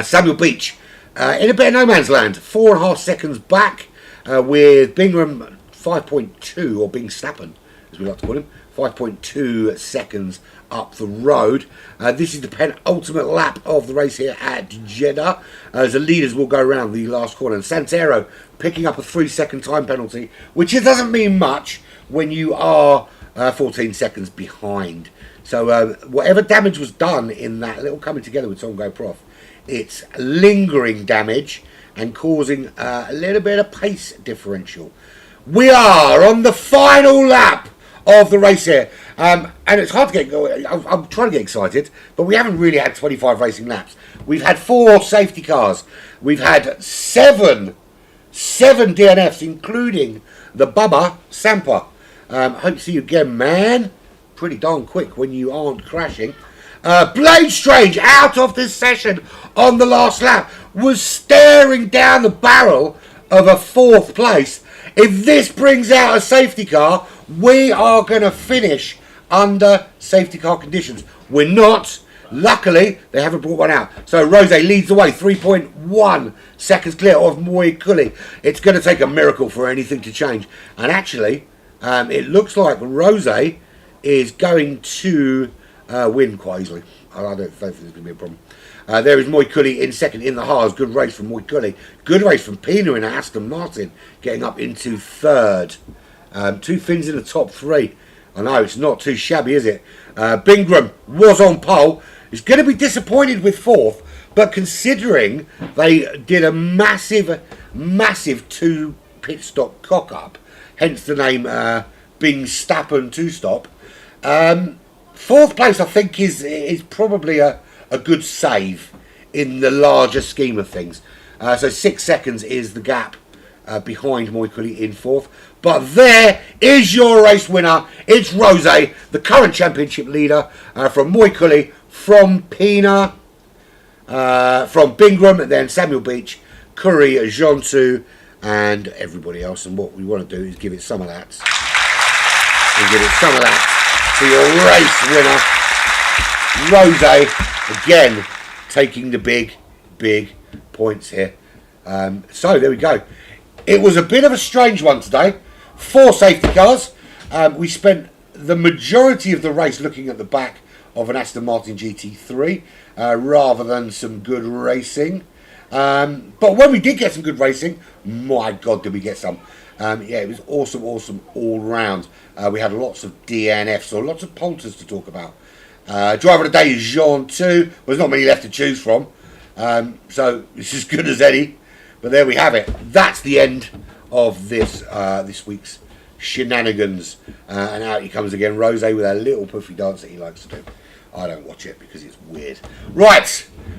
B: Samuel Beach in a bit of no man's land, 4.5 seconds back with Bingham 5.2, or Bing Stappen as we like to call him, 5.2 seconds up the road. This is the penultimate lap of the race here at Jeddah, as the leaders will go around the last corner. And Santero picking up a 3-second time penalty, which it doesn't mean much when you are 14 seconds behind. So whatever damage was done in that little coming together with Tom Go Prof, it's lingering damage and causing a little bit of pace differential. We are on the final lap of the race here, and it's hard to get going. I'm trying to get excited, but we haven't really had 25 racing laps. We've had 4 safety cars. We've had 7 DNFs, including the Bubba Sampa. Hope to see you again, man. Pretty darn quick when you aren't crashing. Blade Strange out of this session on the last lap was staring down the barrel of a 4th place. If this brings out a safety car, we are going to finish under safety car conditions. We're not. Luckily, they haven't brought one out. So Rose leads the way, 3.1 seconds clear of Moyekuli. It's going to take a miracle for anything to change. And actually, it looks like Rose is going to win quite easily. I don't think there's going to be a problem. There is Moyekuli in second in the Haas. Good race from Moyekuli. Good race from Pina in Aston Martin, getting up into 3rd. 2 Finns in the top 3. I know, it's not too shabby, is it? Bingham was on pole. He's going to be disappointed with 4th, but considering they did a massive 2 pit stop cock up, hence the name Bing Stappen 2-stop. 4th place, I think, is probably a good save in the larger scheme of things. So 6 seconds is the gap behind Moyekuli in 4th. But there is your race winner. It's Rose, the current championship leader, from Moyekuli, from Pina, from Bingham, and then Samuel Beach, Curry, Jontu, and everybody else. And what we want to do is give it some of that. And give it some of that to your race winner, Rose, again taking the big points here. So there we go. It was a bit of a strange one today. 4 safety cars. We spent the majority of the race looking at the back of an Aston Martin GT3 rather than some good racing. But when we did get some good racing, my God, did we get some. Yeah, it was awesome all round. We had lots of DNFs, or lots of poulters to talk about. Driver of the day is Jean 2. There's not many left to choose from. So it's as good as any. But there we have it. That's the end of this week's shenanigans. And out he comes again, Rose, with a little puffy dance that he likes to do. I don't watch it because it's weird. Right,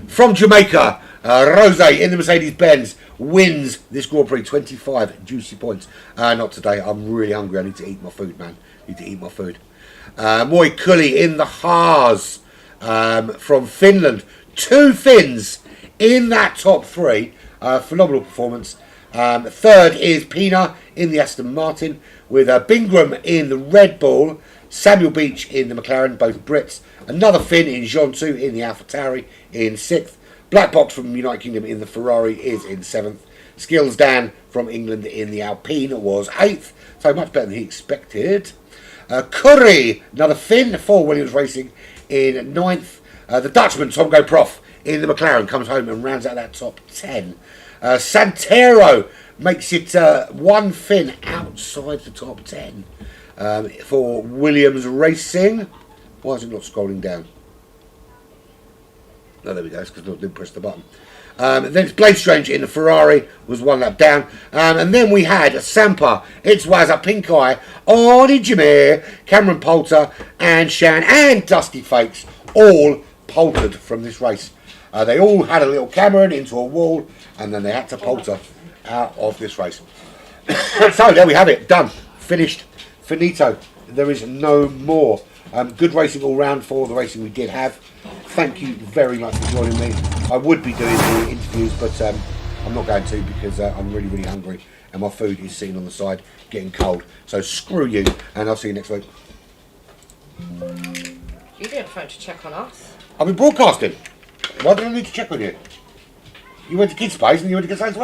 B: from Jamaica, Rose in the Mercedes-Benz wins this Grand Prix, 25 juicy points. Not today, I'm really hungry. I need to eat my food, man. Moyekuli in the Haas from Finland. 2 Finns in that top 3. Phenomenal performance. 3rd is Pina in the Aston Martin, with Bingham in the Red Bull, Samuel Beach in the McLaren, both Brits. Another Finn in Jontu in the AlphaTauri in 6th. Black Box from the United Kingdom in the Ferrari is in 7th. Skills Dan from England in the Alpine was 8th, so much better than he expected. Curry, another Finn for Williams Racing in 9th. The Dutchman, Tom Go Prof, in the McLaren, comes home and rounds out that top 10. Santero makes it 1 Finn outside the top 10 for Williams Racing. Why is it not scrolling down? Oh, there we go. It's because I didn't press the button. Then it's Blade Strange in the Ferrari, was 1 lap down. And then we had Sampa, It's Wazza, Pink Eye, Arnie Jameer, Cameron Poulter, and Shan, and Dusty Fakes, all poltered from this race. They all had a little Cameron into a wall, and then they had to polter out of this race. So there we have it, done, finished, finito. There is no more. Good racing all round for the racing we did have. Thank you very much for joining me. I would be doing the interviews, but I'm not going to because I'm really, really hungry and my food is sitting on the side getting cold. So screw you, and I'll see you next week.
E: You didn't phone to check on us.
B: I've been broadcasting. Why do I need to check on you? You went to Kids Space and you went to get something to